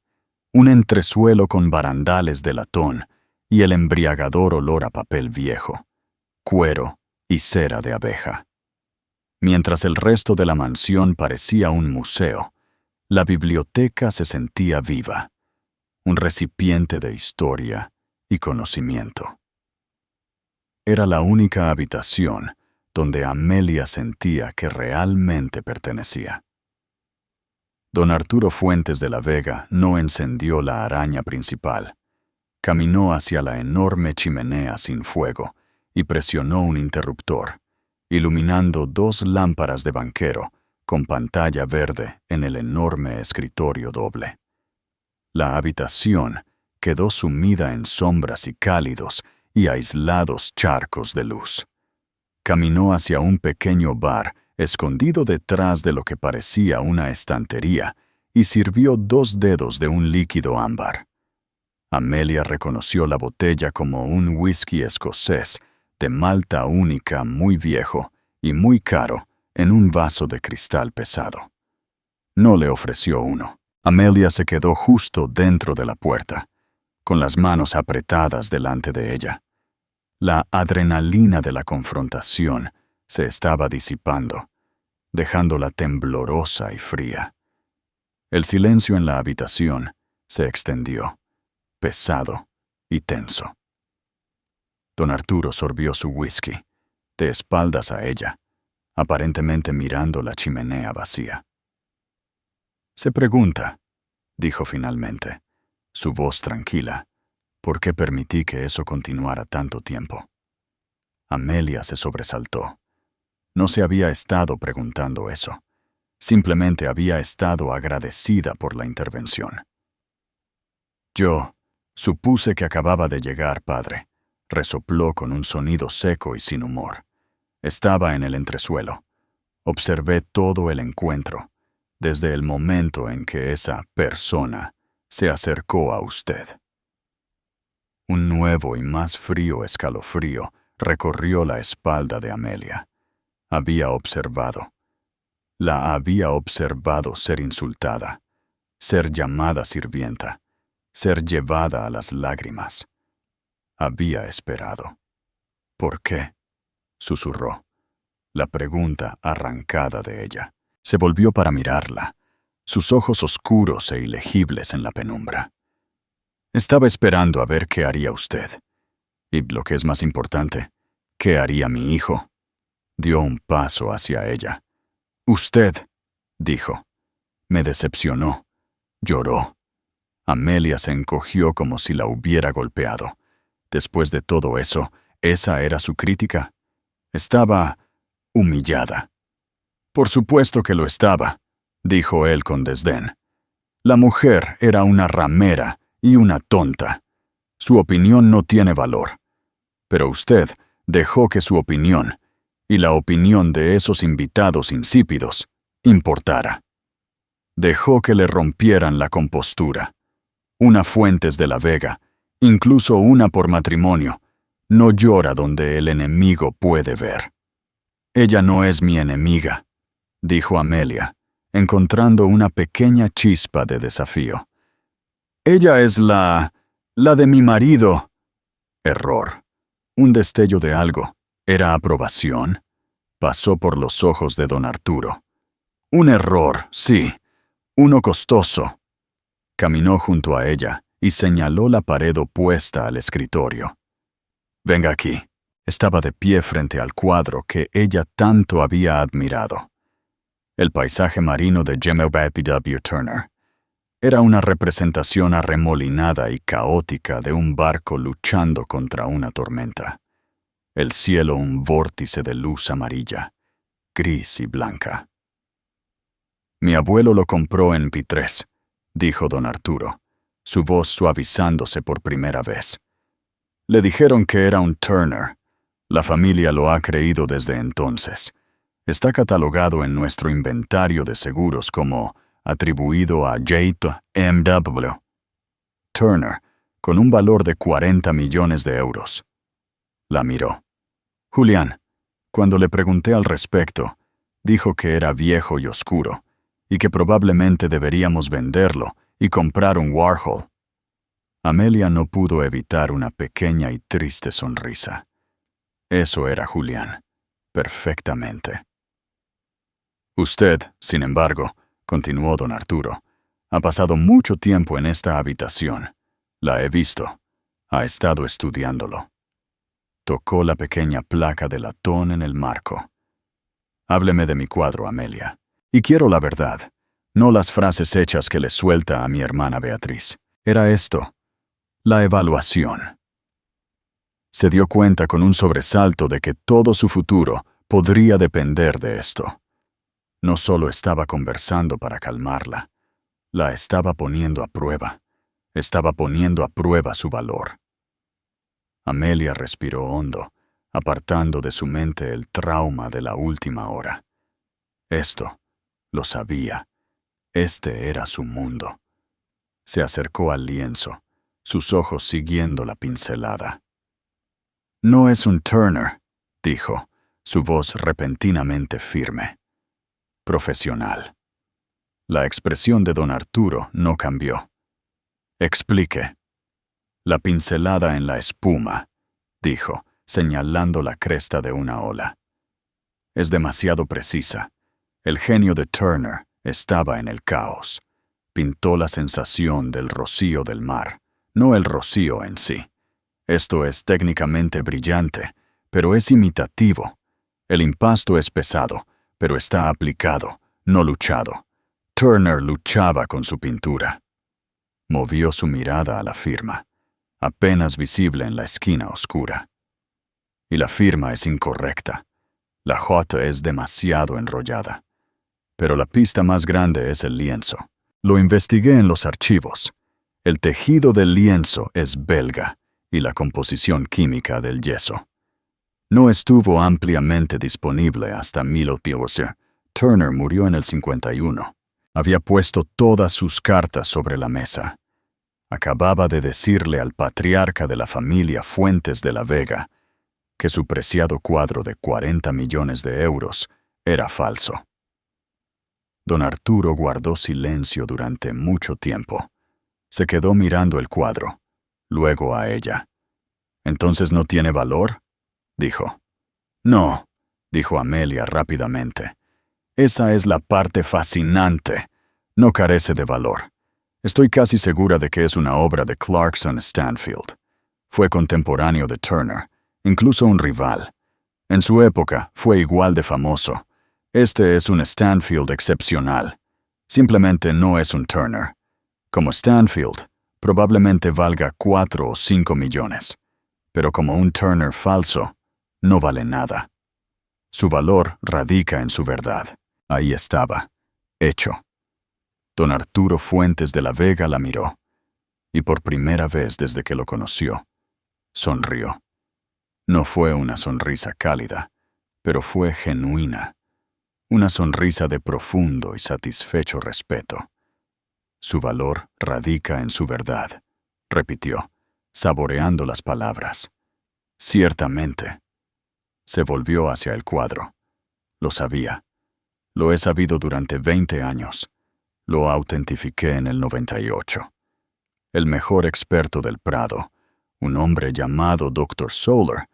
un entresuelo con barandales de latón y el embriagador olor a papel viejo, cuero y cera de abeja. Mientras el resto de la mansión parecía un museo, la biblioteca se sentía viva, un recipiente de historia y conocimiento. Era la única habitación donde Amelia sentía que realmente pertenecía. Don Arturo Fuentes de la Vega no encendió la araña principal. Caminó hacia la enorme chimenea sin fuego y presionó un interruptor, iluminando 2 lámparas de banquero con pantalla verde en el enorme escritorio doble. La habitación quedó sumida en sombras y cálidos y aislados charcos de luz. Caminó hacia un pequeño bar escondido detrás de lo que parecía una estantería y sirvió 2 dedos de un líquido ámbar. Amelia reconoció la botella como un whisky escocés de malta única muy viejo y muy caro en un vaso de cristal pesado. No le ofreció uno. Amelia se quedó justo dentro de la puerta, con las manos apretadas delante de ella. La adrenalina de la confrontación se estaba disipando, dejándola temblorosa y fría. El silencio en la habitación se extendió, pesado y tenso. Don Arturo sorbió su whisky, de espaldas a ella, aparentemente mirando la chimenea vacía. Se pregunta, dijo finalmente, su voz tranquila, ¿por qué permití que eso continuara tanto tiempo? Amelia se sobresaltó. No se había estado preguntando eso. Simplemente había estado agradecida por la intervención. Yo supuse que acababa de llegar, padre, resopló con un sonido seco y sin humor. Estaba en el entresuelo. Observé todo el encuentro, desde el momento en que esa persona se acercó a usted. Un nuevo y más frío escalofrío recorrió la espalda de Amelia. La había observado ser insultada, ser llamada sirvienta, ser llevada a las lágrimas. Había esperado. ¿Por qué?, susurró, la pregunta arrancada de ella. Se volvió para mirarla, sus ojos oscuros e ilegibles en la penumbra. Estaba esperando a ver qué haría usted. Y lo que es más importante, ¿qué haría mi hijo? Dio un paso hacia ella. Usted, dijo. Me decepcionó. Lloró. Amelia se encogió como si la hubiera golpeado. Después de todo eso, ¿esa era su crítica? Estaba humillada. Por supuesto que lo estaba, dijo él con desdén. La mujer era una ramera y una tonta. Su opinión no tiene valor. Pero usted dejó que su opinión, y la opinión de esos invitados insípidos, importara. Dejó que le rompieran la compostura. Una Fuentes de la Vega, incluso una por matrimonio, no llora donde el enemigo puede ver. Ella no es mi enemiga, dijo Amelia, encontrando una pequeña chispa de desafío. Ella es la de mi marido. Error. Un destello de algo. ¿Era aprobación? Pasó por los ojos de don Arturo. Un error, sí. Uno costoso. Caminó junto a ella y señaló la pared opuesta al escritorio. Venga aquí. Estaba de pie frente al cuadro que ella tanto había admirado. El paisaje marino de James W. Turner. Era una representación arremolinada y caótica de un barco luchando contra una tormenta. El cielo un vórtice de luz amarilla, gris y blanca. Mi abuelo lo compró en Vitrés, dijo don Arturo, su voz suavizándose por primera vez. Le dijeron que era un Turner. La familia lo ha creído desde entonces. Está catalogado en nuestro inventario de seguros como atribuido a J.M.W. Turner, con un valor de 40 millones de euros. La miró. Julián, cuando le pregunté al respecto, dijo que era viejo y oscuro, y que probablemente deberíamos venderlo y comprar un Warhol. Amelia no pudo evitar una pequeña y triste sonrisa. Eso era Julián, perfectamente. Usted, sin embargo, continuó don Arturo, ha pasado mucho tiempo en esta habitación. La he visto. Ha estado estudiándolo. Tocó la pequeña placa de latón en el marco. Hábleme de mi cuadro, Amelia. Y quiero la verdad, no las frases hechas que le suelta a mi hermana Beatriz. Era esto, la evaluación. Se dio cuenta con un sobresalto de que todo su futuro podría depender de esto. No solo estaba conversando para calmarla, la estaba poniendo a prueba. Estaba poniendo a prueba su valor. Amelia respiró hondo, apartando de su mente el trauma de la última hora. Esto, lo sabía. Este era su mundo. Se acercó al lienzo, sus ojos siguiendo la pincelada. «No es un Turner», dijo, su voz repentinamente firme. «Profesional». La expresión de don Arturo no cambió. «Explique». «La pincelada en la espuma», dijo, señalando la cresta de una ola. «Es demasiado precisa. El genio de Turner estaba en el caos. Pintó la sensación del rocío del mar, no el rocío en sí. Esto es técnicamente brillante, pero es imitativo. El impasto es pesado, pero está aplicado, no luchado. Turner luchaba con su pintura». Movió su mirada a la firma, apenas visible en la esquina oscura. «Y la firma es incorrecta. La J es demasiado enrollada. Pero la pista más grande es el lienzo. Lo investigué en los archivos. El tejido del lienzo es belga y la composición química del yeso. No estuvo ampliamente disponible hasta 1814. Turner murió en el 51. Había puesto todas sus cartas sobre la mesa. Acababa de decirle al patriarca de la familia Fuentes de la Vega que su preciado cuadro de 40 millones de euros era falso. Don Arturo guardó silencio durante mucho tiempo. Se quedó mirando el cuadro, luego a ella. «¿Entonces no tiene valor?», dijo. «No», dijo Amelia rápidamente. «Esa es la parte fascinante. No carece de valor. Estoy casi segura de que es una obra de Clarkson Stanfield. Fue contemporáneo de Turner, incluso un rival. En su época fue igual de famoso. Este es un Stanfield excepcional. Simplemente no es un Turner. Como Stanfield, probablemente valga 4 o 5 millones. Pero como un Turner falso, no vale nada. Su valor radica en su verdad». Ahí estaba, hecho. Don Arturo Fuentes de la Vega la miró, y por primera vez desde que lo conoció, sonrió. No fue una sonrisa cálida, pero fue genuina. Una sonrisa de profundo y satisfecho respeto. «Su valor radica en su verdad», repitió, saboreando las palabras. «Ciertamente». Se volvió hacia el cuadro. Lo sabía. Lo he sabido durante 20 años. Lo autentifiqué en el 98. El mejor experto del Prado, un hombre llamado Dr. Soler,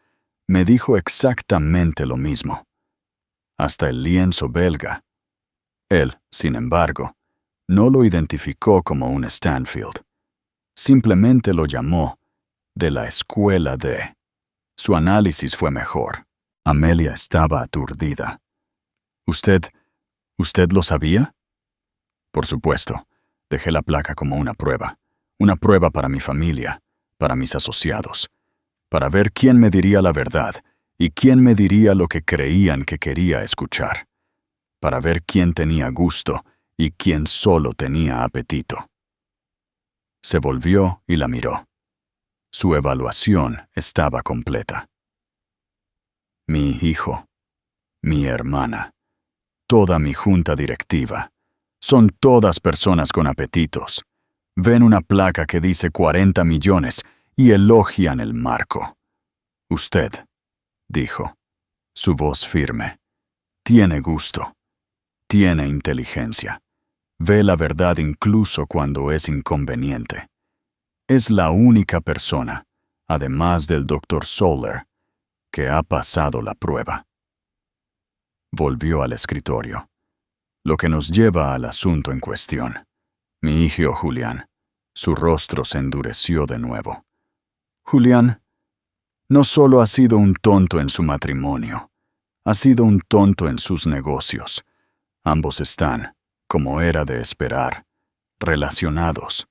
me dijo exactamente lo mismo. Hasta el lienzo belga. Él, sin embargo, no lo identificó como un Stanfield. Simplemente lo llamó de la escuela de. Su análisis fue mejor. Amelia estaba aturdida. ¿Usted lo sabía?» «Por supuesto. Dejé la placa como una prueba para mi familia, para mis asociados, para ver quién me diría la verdad y quién me diría lo que creían que quería escuchar, para ver quién tenía gusto y quién solo tenía apetito». Se volvió y la miró. Su evaluación estaba completa. «Mi hijo, mi hermana, toda mi junta directiva, son todas personas con apetitos. Ven una placa que dice 40 millones y elogian el marco. Usted», dijo, su voz firme, «tiene gusto, tiene inteligencia, ve la verdad incluso cuando es inconveniente. Es la única persona, además del Dr. Soler, que ha pasado la prueba». Volvió al escritorio, lo que nos lleva al asunto en cuestión. Mi hijo Julián. Su rostro se endureció de nuevo. Julián no solo ha sido un tonto en su matrimonio, ha sido un tonto en sus negocios. Ambos están, como era de esperar, relacionados.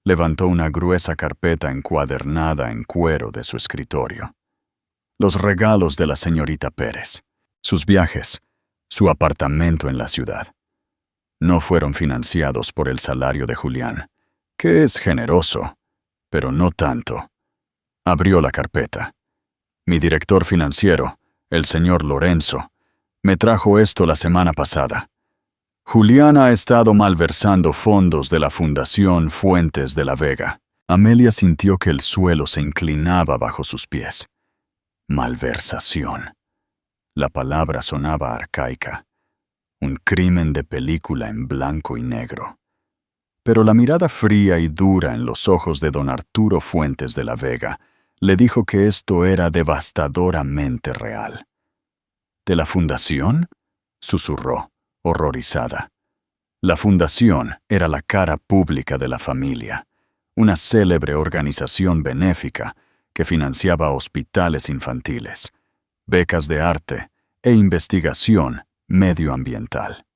Levantó una gruesa carpeta encuadernada en cuero de su escritorio. Los regalos de la señorita Pérez, sus viajes, su apartamento en la ciudad, no fueron financiados por el salario de Julián, que es generoso, pero no tanto. Abrió la carpeta. Mi director financiero, el señor Lorenzo, me trajo esto la semana pasada. Julián ha estado malversando fondos de la Fundación Fuentes de la Vega. Amelia sintió que el suelo se inclinaba bajo sus pies. Malversación. La palabra sonaba arcaica. Un crimen de película en blanco y negro. Pero la mirada fría y dura en los ojos de don Arturo Fuentes de la Vega le dijo que esto era devastadoramente real. ¿De la fundación?, susurró, horrorizada. La fundación era la cara pública de la familia, una célebre organización benéfica que financiaba hospitales infantiles, becas de arte e investigación medioambiental.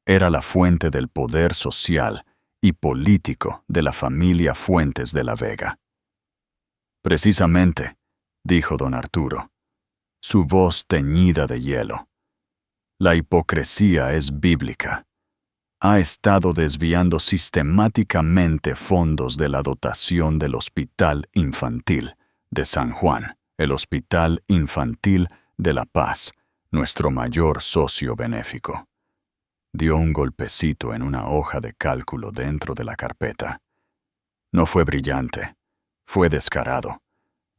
Era la fuente del poder social y político de la familia Fuentes de la Vega. Precisamente, dijo don Arturo, su voz teñida de hielo. La hipocresía es bíblica. Ha estado desviando sistemáticamente fondos de la dotación del Hospital Infantil de San Juan, el Hospital Infantil de La Paz, nuestro mayor socio benéfico. Dio un golpecito en una hoja de cálculo dentro de la carpeta. No fue brillante, fue descarado.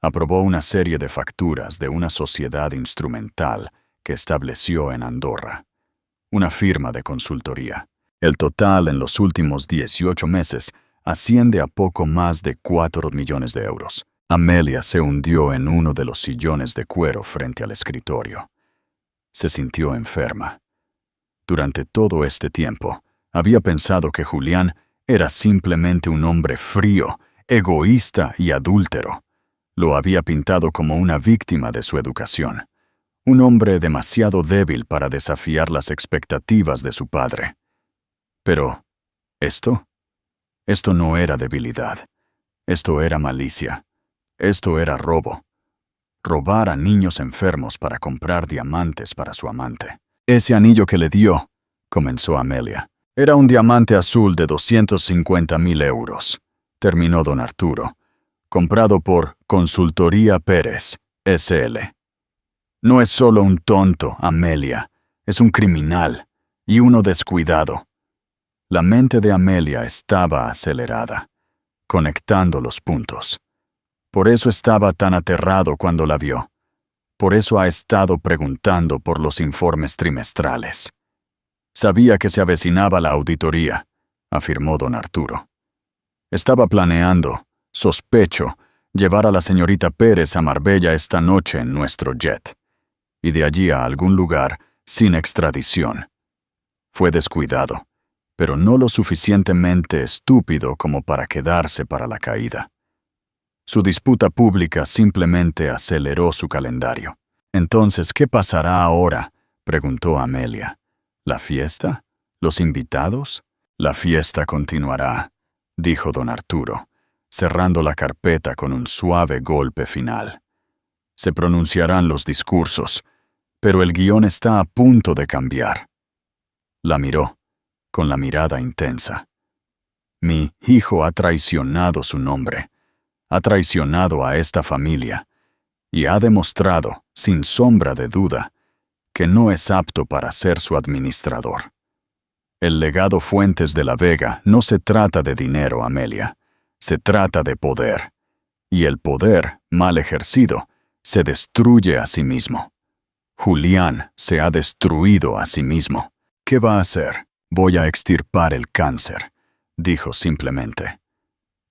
Aprobó una serie de facturas de una sociedad instrumental que estableció en Andorra, una firma de consultoría. El total en los últimos 18 meses asciende a poco más de 4 millones de euros. Amelia se hundió en uno de los sillones de cuero frente al escritorio. Se sintió enferma. Durante todo este tiempo, había pensado que Julián era simplemente un hombre frío, egoísta y adúltero. Lo había pintado como una víctima de su educación. Un hombre demasiado débil para desafiar las expectativas de su padre. Pero, ¿esto no era debilidad. Esto era malicia. Esto era robo. Robar a niños enfermos para comprar diamantes para su amante. Ese anillo que le dio, comenzó Amelia, era un diamante azul de 250.000 euros, terminó don Arturo, comprado por Consultoría Pérez, S.L. No es solo un tonto, Amelia, es un criminal y uno descuidado. La mente de Amelia estaba acelerada, conectando los puntos. Por eso estaba tan aterrado cuando la vio. Por eso ha estado preguntando por los informes trimestrales. Sabía que se avecinaba la auditoría, afirmó don Arturo. Estaba planeando, sospecho, llevar a la señorita Pérez a Marbella esta noche en nuestro jet, y de allí a algún lugar sin extradición. Fue descuidado, pero no lo suficientemente estúpido como para quedarse para la caída. Su disputa pública simplemente aceleró su calendario. Entonces, ¿qué pasará ahora?, preguntó Amelia. ¿La fiesta? ¿Los invitados? La fiesta continuará, dijo don Arturo, cerrando la carpeta con un suave golpe final. Se pronunciarán los discursos, pero el guión está a punto de cambiar. La miró, con la mirada intensa. Mi hijo ha traicionado su nombre. Ha traicionado a esta familia y ha demostrado, sin sombra de duda, que no es apto para ser su administrador. El legado Fuentes de la Vega no se trata de dinero, Amelia, se trata de poder, y el poder, mal ejercido, se destruye a sí mismo. Julián se ha destruido a sí mismo. ¿Qué va a hacer? Voy a extirpar el cáncer, dijo simplemente.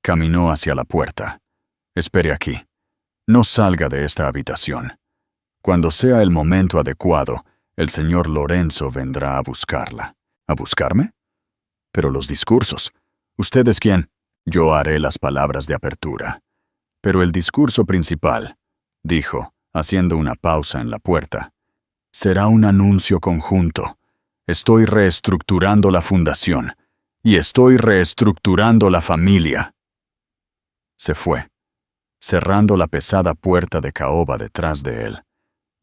Caminó hacia la puerta. Espere aquí. No salga de esta habitación. Cuando sea el momento adecuado, el señor Lorenzo vendrá a buscarla. ¿A buscarme? Pero los discursos. ¿Usted es quién? Yo haré las palabras de apertura. Pero el discurso principal, dijo, haciendo una pausa en la puerta, será un anuncio conjunto. Estoy reestructurando la fundación y estoy reestructurando la familia. Se fue, cerrando la pesada puerta de caoba detrás de él,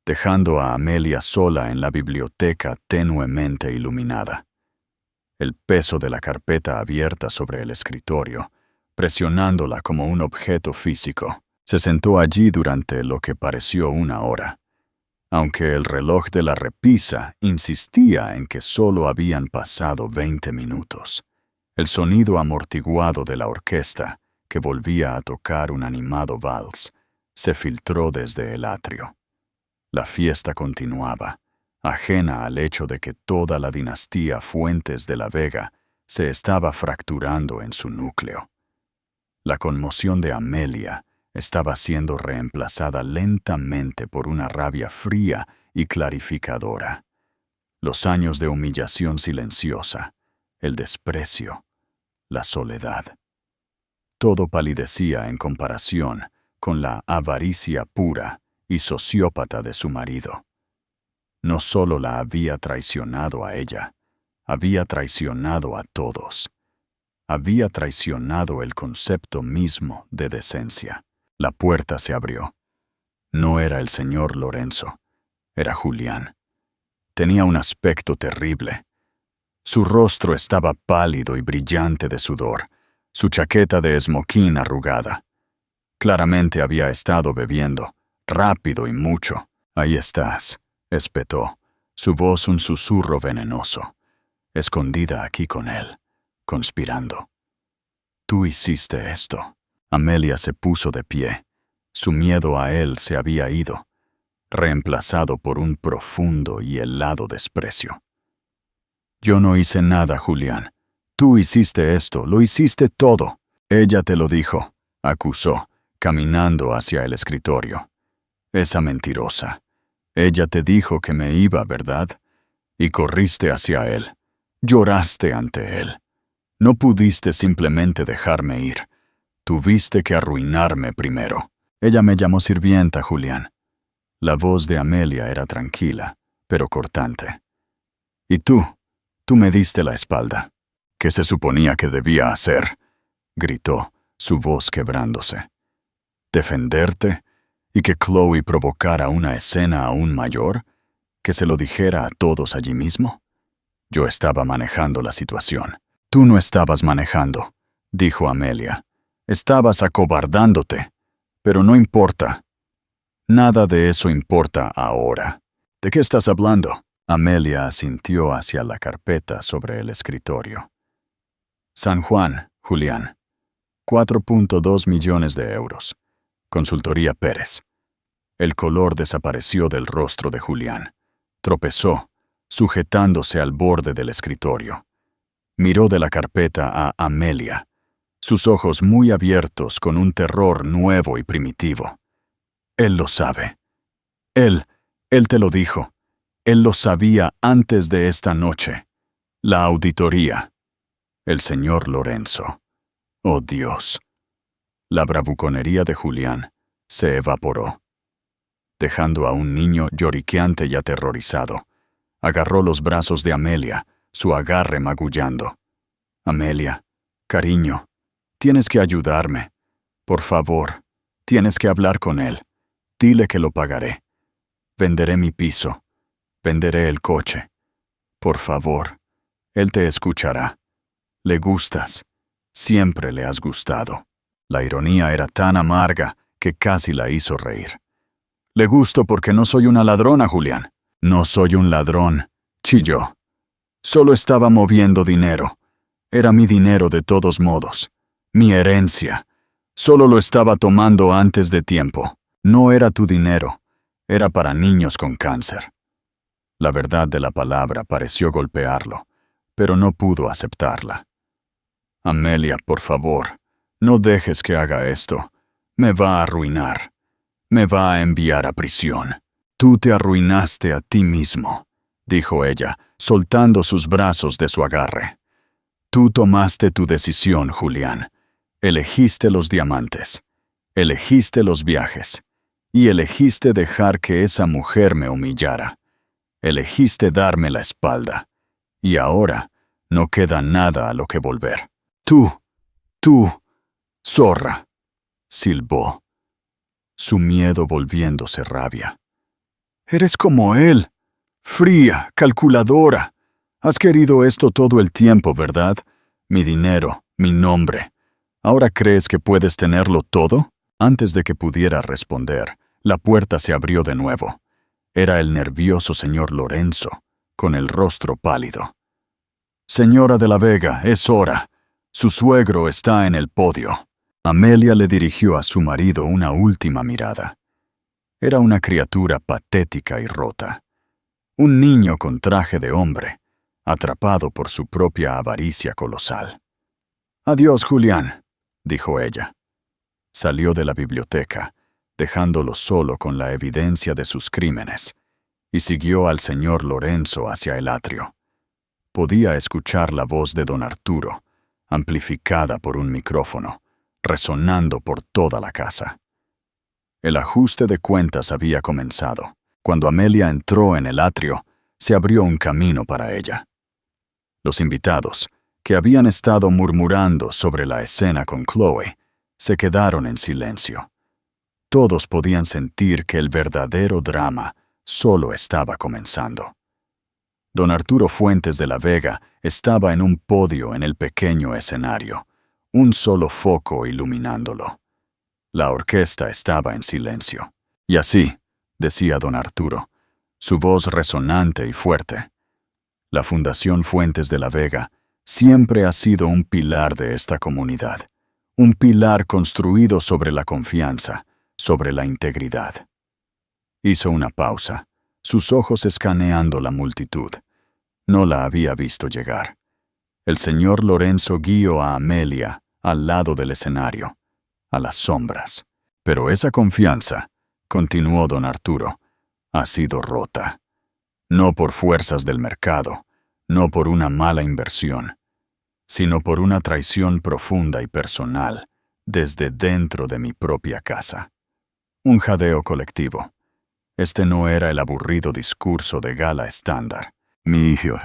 dejando a Amelia sola en la biblioteca tenuemente iluminada. El peso de la carpeta abierta sobre el escritorio, presionándola como un objeto físico, se sentó allí durante lo que pareció una hora, aunque el reloj de la repisa insistía en que solo habían pasado 20 minutos. El sonido amortiguado de la orquesta, que volvía a tocar un animado vals, se filtró desde el atrio. La fiesta continuaba, ajena al hecho de que toda la dinastía Fuentes de la Vega se estaba fracturando en su núcleo. La conmoción de Amelia estaba siendo reemplazada lentamente por una rabia fría y clarificadora. Los años de humillación silenciosa, el desprecio, la soledad. Todo palidecía en comparación con la avaricia pura y sociópata de su marido. No solo la había traicionado a ella, había traicionado a todos. Había traicionado el concepto mismo de decencia. La puerta se abrió. No era el señor Lorenzo, era Julián. Tenía un aspecto terrible. Su rostro estaba pálido y brillante de sudor, su chaqueta de esmoquín arrugada. Claramente había estado bebiendo, rápido y mucho. «Ahí estás», espetó, su voz un susurro venenoso. Escondida aquí con él, conspirando. «Tú hiciste esto». Amelia se puso de pie. Su miedo a él se había ido, reemplazado por un profundo y helado desprecio. «Yo no hice nada, Julián. Tú hiciste esto, lo hiciste todo». «Ella te lo dijo», acusó, caminando hacia el escritorio. «Esa mentirosa. Ella te dijo que me iba, ¿verdad? Y corriste hacia él. Lloraste ante él. No pudiste simplemente dejarme ir. Tuviste que arruinarme primero». «Ella me llamó sirvienta, Julián». La voz de Amelia era tranquila, pero cortante. «¿Y tú? Tú me diste la espalda». «¿Qué se suponía que debía hacer?», gritó, su voz quebrándose. «¿Defenderte? ¿Y que Chloe provocara una escena aún mayor? ¿Que se lo dijera a todos allí mismo? Yo estaba manejando la situación». «Tú no estabas manejando», dijo Amelia. «Estabas acobardándote. Pero no importa. Nada de eso importa ahora». «¿De qué estás hablando?». Amelia asintió hacia la carpeta sobre el escritorio. «San Juan, Julián. 4.2 millones de euros. Consultoría Pérez». El color desapareció del rostro de Julián. Tropezó, sujetándose al borde del escritorio. Miró de la carpeta a Amelia, sus ojos muy abiertos con un terror nuevo y primitivo. «Él lo sabe. Él te lo dijo. Él lo sabía antes de esta noche. La auditoría. El señor Lorenzo. Oh Dios». La bravuconería de Julián se evaporó, dejando a un niño lloriqueante y aterrorizado. Agarró los brazos de Amelia, su agarre magullando. «Amelia, cariño, tienes que ayudarme. Por favor, tienes que hablar con él. Dile que lo pagaré. Venderé mi piso. Venderé el coche. Por favor, él te escuchará. Le gustas. Siempre le has gustado». La ironía era tan amarga que casi la hizo reír. «Le gusto porque no soy una ladrona, Julián». «No soy un ladrón», chilló. «Solo estaba moviendo dinero. Era mi dinero de todos modos. Mi herencia. Solo lo estaba tomando antes de tiempo. No era tu dinero. Era para niños con cáncer». La verdad de la palabra pareció golpearlo, pero no pudo aceptarla. «Amelia, por favor, no dejes que haga esto. Me va a arruinar. Me va a enviar a prisión». «Tú te arruinaste a ti mismo», dijo ella, soltando sus brazos de su agarre. «Tú tomaste tu decisión, Julián. Elegiste los diamantes. Elegiste los viajes. Y elegiste dejar que esa mujer me humillara. Elegiste darme la espalda. Y ahora no queda nada a lo que volver». Tú, zorra», silbó, su miedo volviéndose rabia. «Eres como él, fría, calculadora. Has querido esto todo el tiempo, ¿verdad? Mi dinero, mi nombre. ¿Ahora crees que puedes tenerlo todo?» Antes de que pudiera responder, la puerta se abrió de nuevo. Era el nervioso señor Lorenzo, con el rostro pálido. «Señora de la Vega, es hora. Su suegro está en el podio». Amelia le dirigió a su marido una última mirada. Era una criatura patética y rota. Un niño con traje de hombre, atrapado por su propia avaricia colosal. «Adiós, Julián», dijo ella. Salió de la biblioteca, dejándolo solo con la evidencia de sus crímenes, y siguió al señor Lorenzo hacia el atrio. Podía escuchar la voz de don Arturo, amplificada por un micrófono, resonando por toda la casa. El ajuste de cuentas había comenzado. Cuando Amelia entró en el atrio, se abrió un camino para ella. Los invitados, que habían estado murmurando sobre la escena con Chloe, se quedaron en silencio. Todos podían sentir que el verdadero drama solo estaba comenzando. Don Arturo Fuentes de la Vega estaba en un podio en el pequeño escenario, un solo foco iluminándolo. La orquesta estaba en silencio. Y así, decía don Arturo, su voz resonante y fuerte: la Fundación Fuentes de la Vega siempre ha sido un pilar de esta comunidad, un pilar construido sobre la confianza, sobre la integridad. Hizo una pausa, sus ojos escaneando la multitud. No la había visto llegar. El señor Lorenzo guió a Amelia al lado del escenario, a las sombras. Pero esa confianza, continuó don Arturo, ha sido rota. No por fuerzas del mercado, no por una mala inversión, sino por una traición profunda y personal desde dentro de mi propia casa. Un jadeo colectivo. Este no era el aburrido discurso de gala estándar. Mi hijo,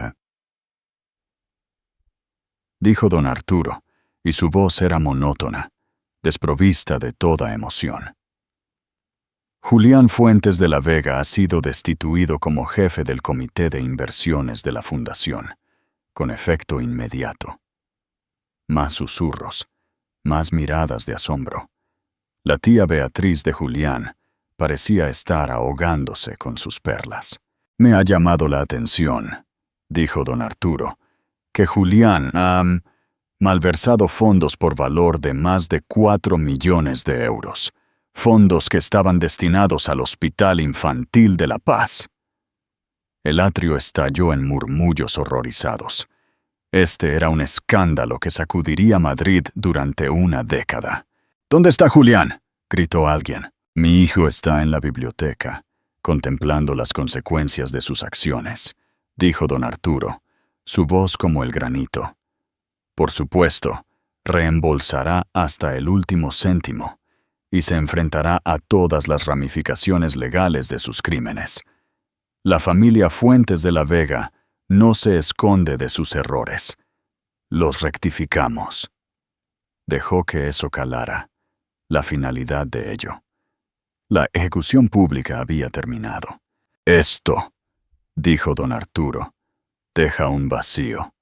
dijo don Arturo, y su voz era monótona, desprovista de toda emoción. Julián Fuentes de la Vega ha sido destituido como jefe del comité de inversiones de la fundación, con efecto inmediato. Más susurros, más miradas de asombro. La tía Beatriz de Julián parecía estar ahogándose con sus perlas. Me ha llamado la atención, dijo don Arturo, que Julián ha malversado fondos por valor de más de 4 millones de euros, fondos que estaban destinados al Hospital Infantil de La Paz. El atrio estalló en murmullos horrorizados. Este era un escándalo que sacudiría Madrid durante una década. «¿Dónde está Julián?», gritó alguien. «Mi hijo está en la biblioteca, contemplando las consecuencias de sus acciones», dijo don Arturo, su voz como el granito. «Por supuesto, reembolsará hasta el último céntimo y se enfrentará a todas las ramificaciones legales de sus crímenes. La familia Fuentes de la Vega no se esconde de sus errores. Los rectificamos». Dejó que eso calara, la finalidad de ello. La ejecución pública había terminado. «Esto», dijo don Arturo, «deja un vacío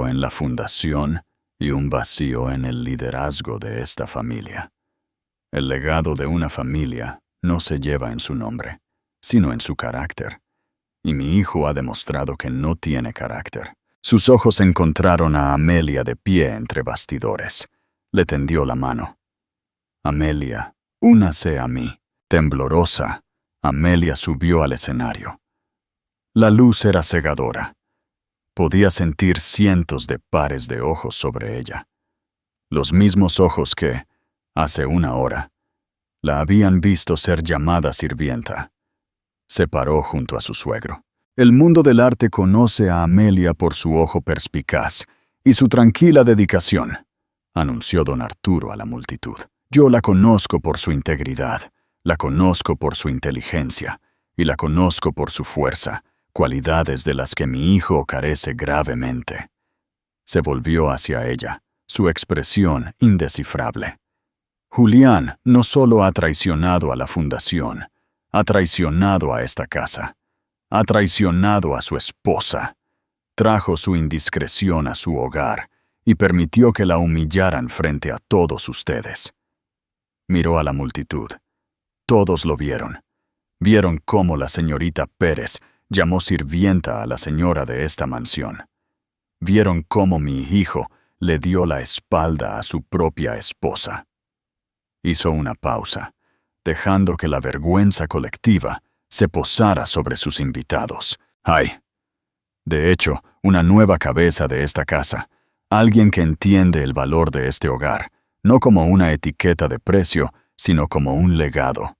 en la fundación y un vacío en el liderazgo de esta familia. El legado de una familia no se lleva en su nombre, sino en su carácter. Y mi hijo ha demostrado que no tiene carácter». Sus ojos encontraron a Amelia de pie entre bastidores. Le tendió la mano. «Amelia, únase a mí». Temblorosa, Amelia subió al escenario. La luz era cegadora. Podía sentir cientos de pares de ojos sobre ella. Los mismos ojos que, hace una hora, la habían visto ser llamada sirvienta. Se paró junto a su suegro. «El mundo del arte conoce a Amelia por su ojo perspicaz y su tranquila dedicación», anunció don Arturo a la multitud. «Yo la conozco por su integridad, la conozco por su inteligencia y la conozco por su fuerza, cualidades de las que mi hijo carece gravemente». Se volvió hacia ella, su expresión indescifrable. «Julián no solo ha traicionado a la fundación, ha traicionado a esta casa. Ha traicionado a su esposa. Trajo su indiscreción a su hogar y permitió que la humillaran frente a todos ustedes». Miró a la multitud. Todos lo vieron. Vieron cómo la señorita Pérez llamó sirvienta a la señora de esta mansión. Vieron cómo mi hijo le dio la espalda a su propia esposa. Hizo una pausa, dejando que la vergüenza colectiva se posara sobre sus invitados. ¡Ay! De hecho, una nueva cabeza de esta casa, alguien que entiende el valor de este hogar, no como una etiqueta de precio, sino como un legado.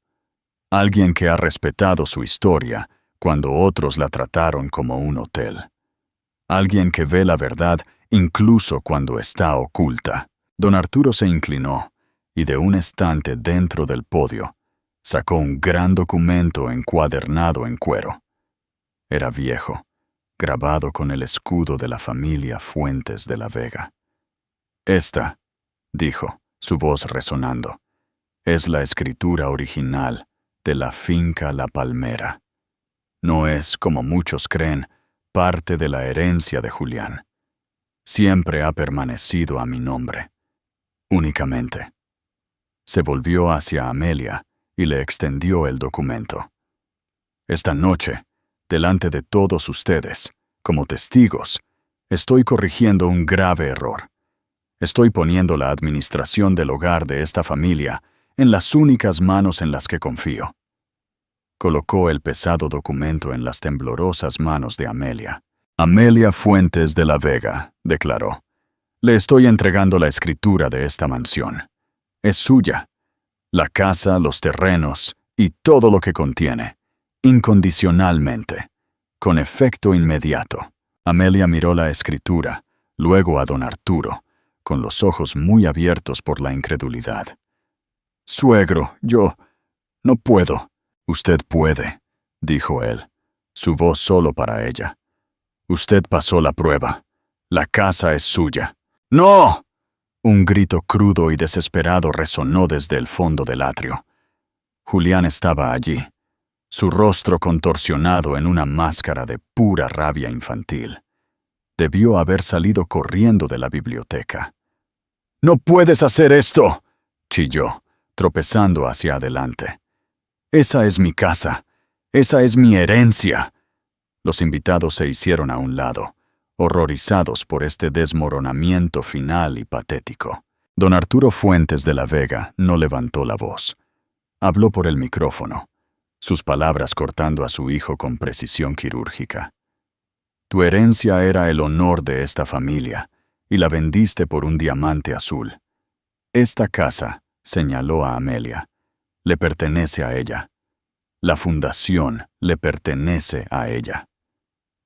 Alguien que ha respetado su historia cuando otros la trataron como un hotel. Alguien que ve la verdad incluso cuando está oculta. Don Arturo se inclinó y de un estante dentro del podio sacó un gran documento encuadernado en cuero. Era viejo, grabado con el escudo de la familia Fuentes de la Vega. Esta, dijo, su voz resonando, es la escritura original de la finca La Palmera. No es, como muchos creen, parte de la herencia de Julián. Siempre ha permanecido a mi nombre. Únicamente. Se volvió hacia Amelia y le extendió el documento. Esta noche, delante de todos ustedes, como testigos, estoy corrigiendo un grave error. Estoy poniendo la administración del hogar de esta familia en las únicas manos en las que confío. Colocó el pesado documento en las temblorosas manos de Amelia. Amelia Fuentes de la Vega, declaró. Le estoy entregando la escritura de esta mansión. Es suya. La casa, los terrenos y todo lo que contiene, incondicionalmente, con efecto inmediato. Amelia miró la escritura, luego a don Arturo, con los ojos muy abiertos por la incredulidad. Suegro, yo no puedo. Usted puede, dijo él, su voz solo para ella. Usted pasó la prueba. La casa es suya. ¡No! Un grito crudo y desesperado resonó desde el fondo del atrio. Julián estaba allí, su rostro contorsionado en una máscara de pura rabia infantil. Debió haber salido corriendo de la biblioteca. «¡No puedes hacer esto!», chilló, tropezando hacia adelante. «Esa es mi casa. Esa es mi herencia». Los invitados se hicieron a un lado, horrorizados por este desmoronamiento final y patético. Don Arturo Fuentes de la Vega no levantó la voz. Habló por el micrófono, sus palabras cortando a su hijo con precisión quirúrgica. Tu herencia era el honor de esta familia, y la vendiste por un diamante azul. Esta casa, señaló a Amelia, le pertenece a ella. La fundación le pertenece a ella.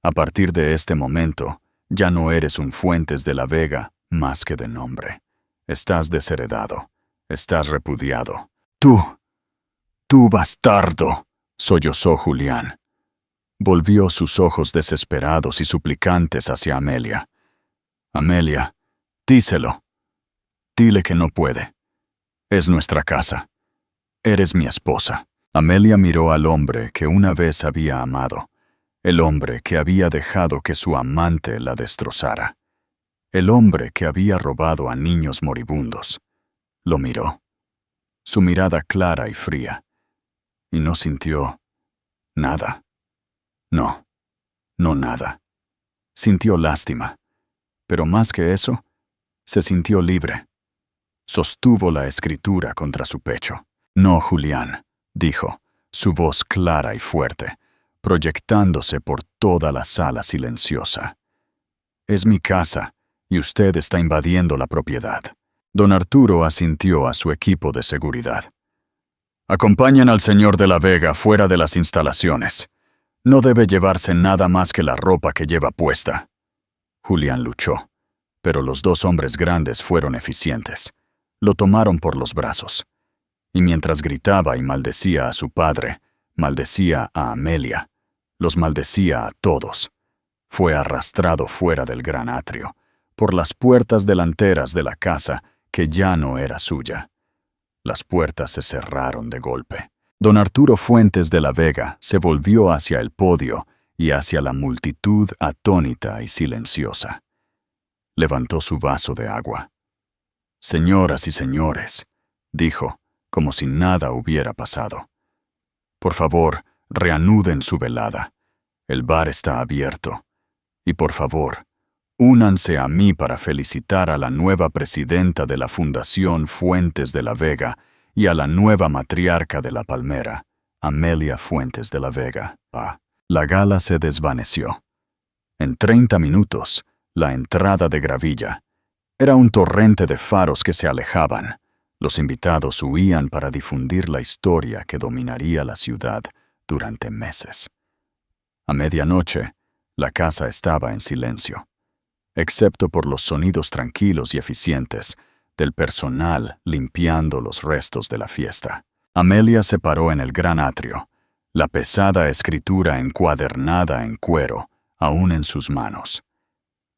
A partir de este momento, ya no eres un Fuentes de la Vega más que de nombre. Estás desheredado. Estás repudiado. ¡Tú bastardo!, sollozó Julián. Volvió sus ojos desesperados y suplicantes hacia Amelia. Amelia, díselo. Dile que no puede. Es nuestra casa. Eres mi esposa. Amelia miró al hombre que una vez había amado. El hombre que había dejado que su amante la destrozara. El hombre que había robado a niños moribundos. Lo miró. Su mirada clara y fría. Y no sintió nada. No nada. Sintió lástima. Pero más que eso, se sintió libre. Sostuvo la escritura contra su pecho. No, Julián, dijo, su voz clara y fuerte, proyectándose por toda la sala silenciosa. Es mi casa, y usted está invadiendo la propiedad. Don Arturo asintió a su equipo de seguridad. Acompañen al señor de la Vega fuera de las instalaciones. No debe llevarse nada más que la ropa que lleva puesta. Julián luchó, pero los dos hombres grandes fueron eficientes. Lo tomaron por los brazos. Y mientras gritaba y maldecía a su padre, maldecía a Amelia, los maldecía a todos. Fue arrastrado fuera del gran atrio, por las puertas delanteras de la casa que ya no era suya. Las puertas se cerraron de golpe. Don Arturo Fuentes de la Vega se volvió hacia el podio y hacia la multitud atónita y silenciosa. Levantó su vaso de agua. «Señoras y señores», dijo, como si nada hubiera pasado. «Por favor, reanuden su velada. El bar está abierto. Y por favor, Únanse a mí para felicitar a la nueva presidenta de la Fundación Fuentes de la Vega y a la nueva matriarca de La Palmera, Amelia Fuentes de la Vega. La gala se desvaneció. En 30 minutos, la entrada de gravilla. Era un torrente de faros que se alejaban. Los invitados huían para difundir la historia que dominaría la ciudad durante meses. A medianoche, la casa estaba en silencio, excepto por los sonidos tranquilos y eficientes del personal limpiando los restos de la fiesta. Amelia se paró en el gran atrio, la pesada escritura encuadernada en cuero aún en sus manos.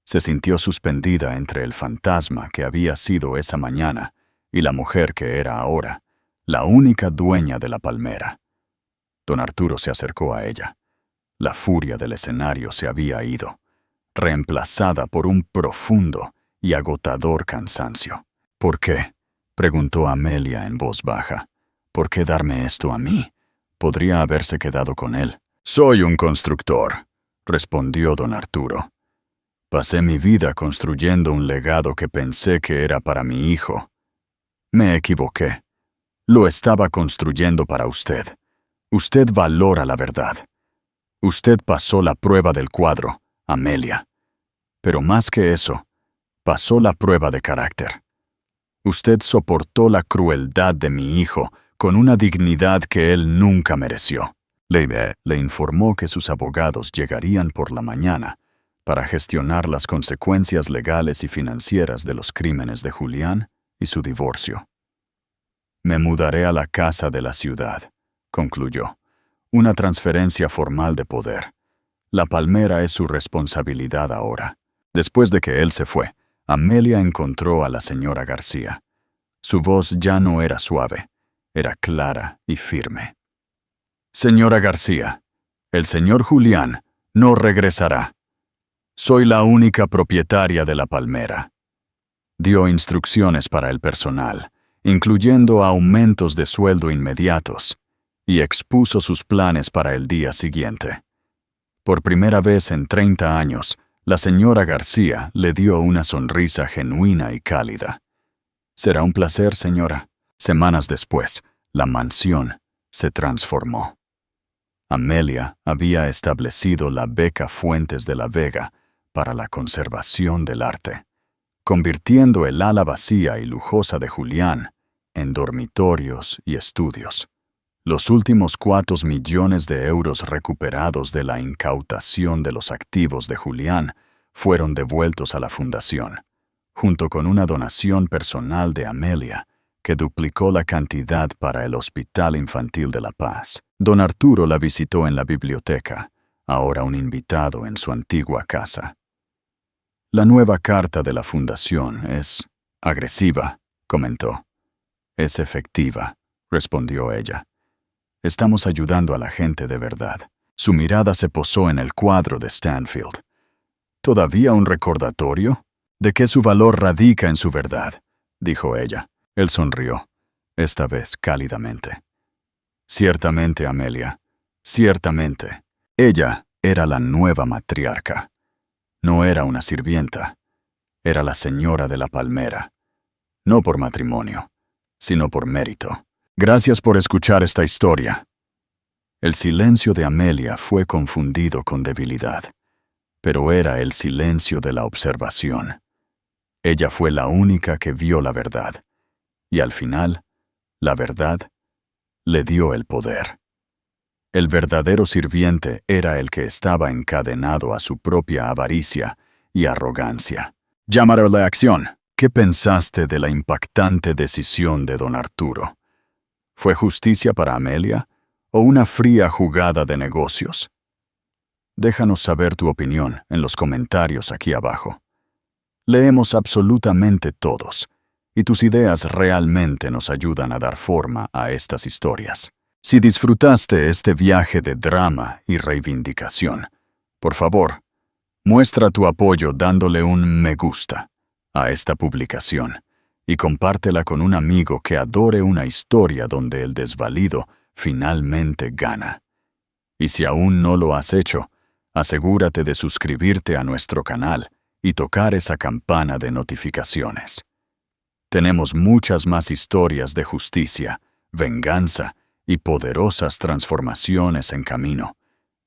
Se sintió suspendida entre el fantasma que había sido esa mañana y la mujer que era ahora, la única dueña de la palmera. Don Arturo se acercó a ella. La furia del escenario se había ido, reemplazada por un profundo y agotador cansancio. ¿Por qué?, preguntó Amelia en voz baja. ¿Por qué darme esto a mí? Podría haberse quedado con él. Soy un constructor, respondió don Arturo. Pasé mi vida construyendo un legado que pensé que era para mi hijo. Me equivoqué. Lo estaba construyendo para usted. Usted valora la verdad. Usted pasó la prueba del cuadro, Amelia. Pero más que eso, pasó la prueba de carácter. Usted soportó la crueldad de mi hijo con una dignidad que él nunca mereció. Le informó que sus abogados llegarían por la mañana para gestionar las consecuencias legales y financieras de los crímenes de Julián y su divorcio. Me mudaré a la casa de la ciudad, concluyó. Una transferencia formal de poder. La palmera es su responsabilidad ahora. Después de que él se fue, Amelia encontró a la señora García. Su voz ya no era suave, era clara y firme. Señora García, el señor Julián no regresará. Soy la única propietaria de la palmera. Dio instrucciones para el personal, incluyendo aumentos de sueldo inmediatos, y expuso sus planes para el día siguiente. Por primera vez en 30 años, la señora García le dio una sonrisa genuina y cálida. Será un placer, señora. Semanas después, la mansión se transformó. Amelia había establecido la beca Fuentes de la Vega para la conservación del arte, convirtiendo el ala vacía y lujosa de Julián en dormitorios y estudios. Los últimos 4 millones de euros recuperados de la incautación de los activos de Julián fueron devueltos a la fundación, junto con una donación personal de Amelia, que duplicó la cantidad para el Hospital Infantil de La Paz. Don Arturo la visitó en la biblioteca, ahora un invitado en su antigua casa. La nueva carta de la fundación es agresiva, comentó. Es efectiva, respondió ella. Estamos ayudando a la gente de verdad. Su mirada se posó en el cuadro de Stanfield. ¿Todavía un recordatorio? De que su valor radica en su verdad, dijo ella. Él sonrió, esta vez cálidamente. Ciertamente, Amelia, ciertamente. Ella era la nueva matriarca. No era una sirvienta, era la señora de la palmera. No por matrimonio, sino por mérito. Gracias por escuchar esta historia. El silencio de Amelia fue confundido con debilidad, pero era el silencio de la observación. Ella fue la única que vio la verdad, y al final, la verdad le dio el poder. El verdadero sirviente era el que estaba encadenado a su propia avaricia y arrogancia. Llamar a la acción. ¿Qué pensaste de la impactante decisión de don Arturo? ¿Fue justicia para Amelia o una fría jugada de negocios? Déjanos saber tu opinión en los comentarios aquí abajo. Leemos absolutamente todos, y tus ideas realmente nos ayudan a dar forma a estas historias. Si disfrutaste este viaje de drama y reivindicación, por favor, muestra tu apoyo dándole un me gusta a esta publicación y compártela con un amigo que adore una historia donde el desvalido finalmente gana. Y si aún no lo has hecho, asegúrate de suscribirte a nuestro canal y tocar esa campana de notificaciones. Tenemos muchas más historias de justicia, venganza y poderosas transformaciones en camino,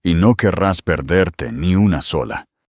y no querrás perderte ni una sola.